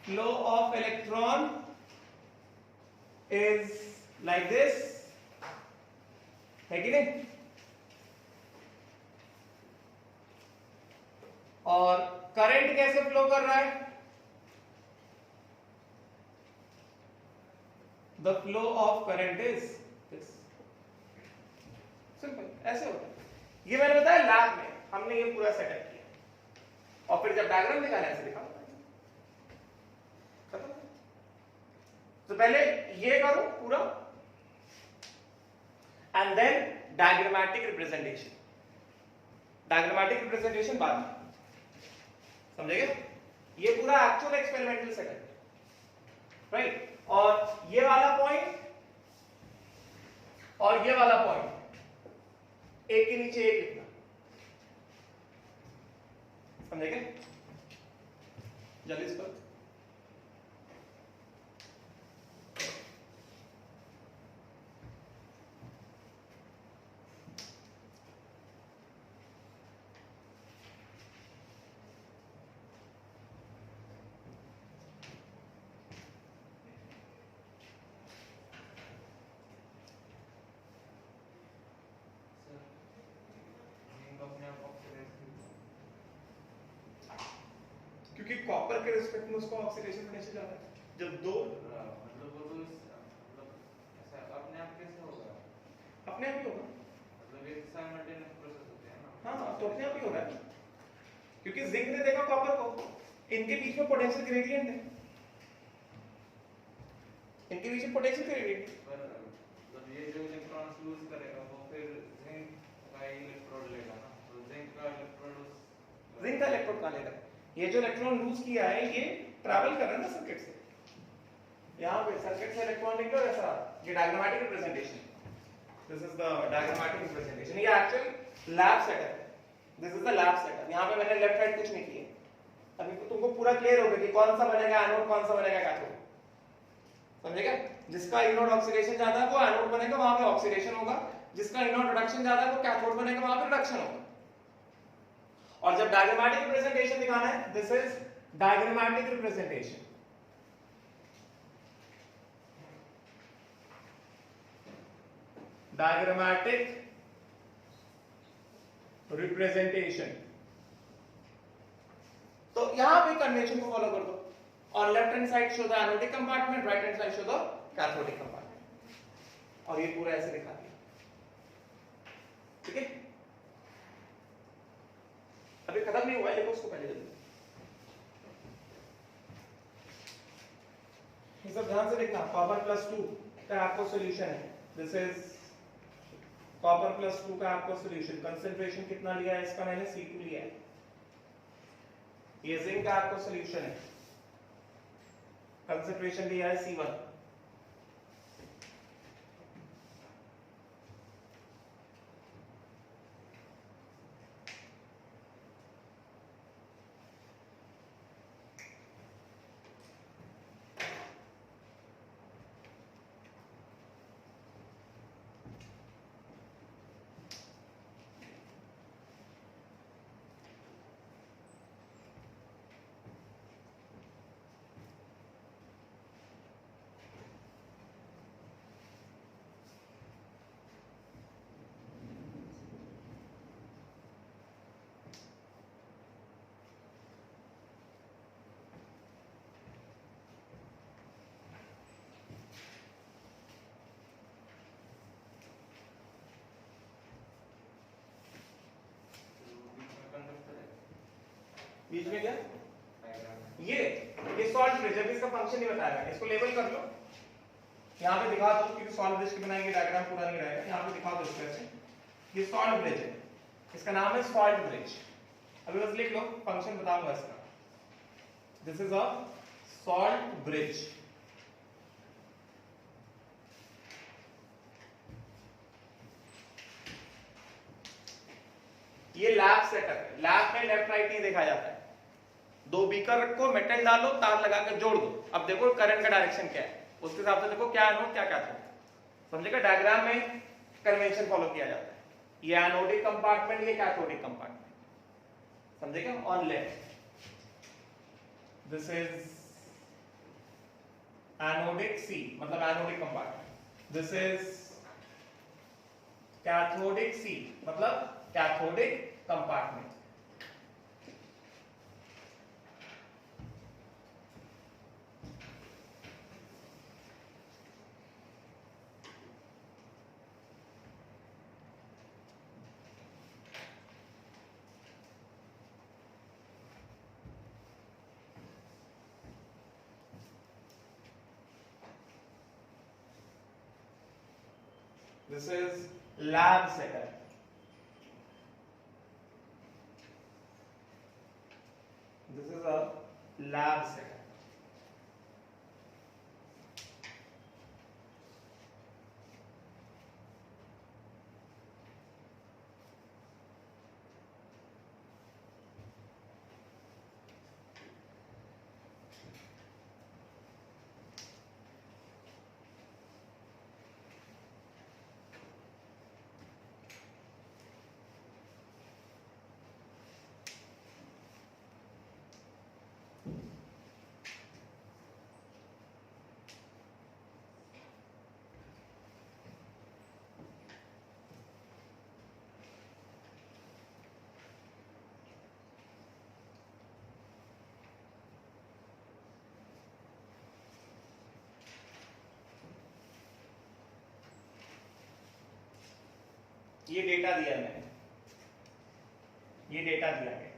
flow of electron is like this, है कि नहीं? और करंट कैसे फ्लो कर रहा है, the flow of current is this. Simple, ऐसे होता है. ये मैंने बताया लैब में हमने ये पूरा सेटअप किया, और फिर जब डायग्राम दिखाना ऐसे दिखा. तो पहले ये करो पूरा, and then diagrammatic representation. Diagrammatic representation बाद में, समझेंगे? ये पूरा एक्चुअल एक्सपेरिमेंटल सेटअप, राइट? और ये वाला पॉइंट और ये वाला पॉइंट एक के नीचे एक लिखना, समझेंगे? जल्दी इस पर क्योंकि कॉपर के रिस्पेक्ट में उसका ऑक्सीडेशन पोटेंशियल ज्यादा है। जब दो मतलब वो तो मतलब ऐसा अपने आप कैसे होगा? अपने आप ही होगा, मतलब एक साइमल्टेनियस प्रोसेस होते हैं ना। हाँ तो अपने आप ही होगा, क्योंकि जिंक ने देखा कॉपर को, इनके बीच में पोटेंशियल ग्रेडियंट है, इनके बीच में पोटेंशियल ग्रेडियंट। पर मतलब ये जो इलेक्ट्रॉन्स लूज करेगा वो फिर जिंक का इलेक्ट्रोड लेगा ना, तो जिंक का इलेक्ट्रोड कहाँ लेगा? ये जो इलेक्ट्रॉन लूज किया है ये ट्रैवल कर रहा है ना सर्किट से, यहाँ पे सर्किट से इलेक्ट्रॉन निकल ऐसा, ये diagrammatic representation, this is the diagrammatic representation. ये एक्चुअल लैब सेटअप है, this is the lab setup. यहाँ पे मैंने लेफ्ट राइट कुछ नहीं किया, अभी तुमको पूरा क्लियर होगा कि कौन सा बनेगा एनोड, कौन सा बनेगा कैथोड, समझेगा? जिसका इनोड ऑक्सीडेशन ज्यादा है वो एनोड बनेगा, वहां पे ऑक्सीडेशन होगा, जिसका इनोड रिडक्शन ज्यादा है वो कैथोड बनेगा, वहां पे रिडक्शन होगा। और जब डायग्रामेटिक रिप्रेजेंटेशन दिखाना है, this is diagrammatic representation. Diagrammatic representation, तो यहां पे कन्वेंशन को फॉलो कर दो। On left hand side show the anodic compartment, right hand side show the cathodic compartment, और ये पूरा ऐसे दिखा दिया, ठीक है? अभी खत्म नहीं हुआ है, देखो उसको पहले जल्दी, ये सब ध्यान से देखना। कॉपर +2 का आपको सॉल्यूशन है, दिस इज कॉपर +2 का आपको सॉल्यूशन। कंसंट्रेशन कितना लिया है इसका? मैंने C2 लिया है। ये जिंक का आपको सॉल्यूशन है, कंसंट्रेशन लिया है C1। बीच में क्या? ये सॉल्ट ब्रिज, अभी इसका फंक्शन नहीं बताया, इसको लेबल कर लो, यहाँ पे दिखा दो, क्योंकि सॉल्ट ब्रिज के बनाएंगे डायग्राम पूरा नहीं रहेगा, यहाँ पे दिखा दो इस तरह से। ये सॉल्ट ब्रिज है, इसका नाम है सॉल्ट ब्रिज। अभी बस लिख लो, फंक्शन बताऊंगा इसका। This is a salt bridge. ये लैब सेटअप है, लैब में लेफ्ट राइट नहीं देखा जाता है। दो बीकर रखो, मेटल डालो, तार लगाकर जोड़ दो, अब देखो करंट का डायरेक्शन क्या है, उसके हिसाब से देखो क्या एनोड क्या कैथोड, समझेगा? डायग्राम में कन्वेंशन फॉलो किया जाता है। ये एनोडिक कंपार्टमेंट, ये कैथोडिक कंपार्टमेंट, समझेगा? On left this is anodic C, मतलब anodic compartment. This is cathodic C, मतलब cathodic compartment. This is lab setup. This is a lab setup. ये डेटा दिया है मैंने, ये डेटा दिया है।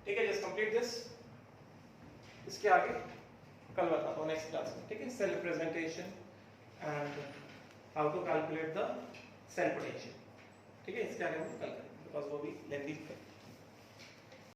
ठीक है, जस्ट कंप्लीट दिस। इसके आगे कल बताता हूँ नेक्स्ट क्लास में, ठीक है। Cell representation and how to calculate the cell potential, ठीक है। इसके आगे हम कल करेंगे बिकॉज वो भी लेंथी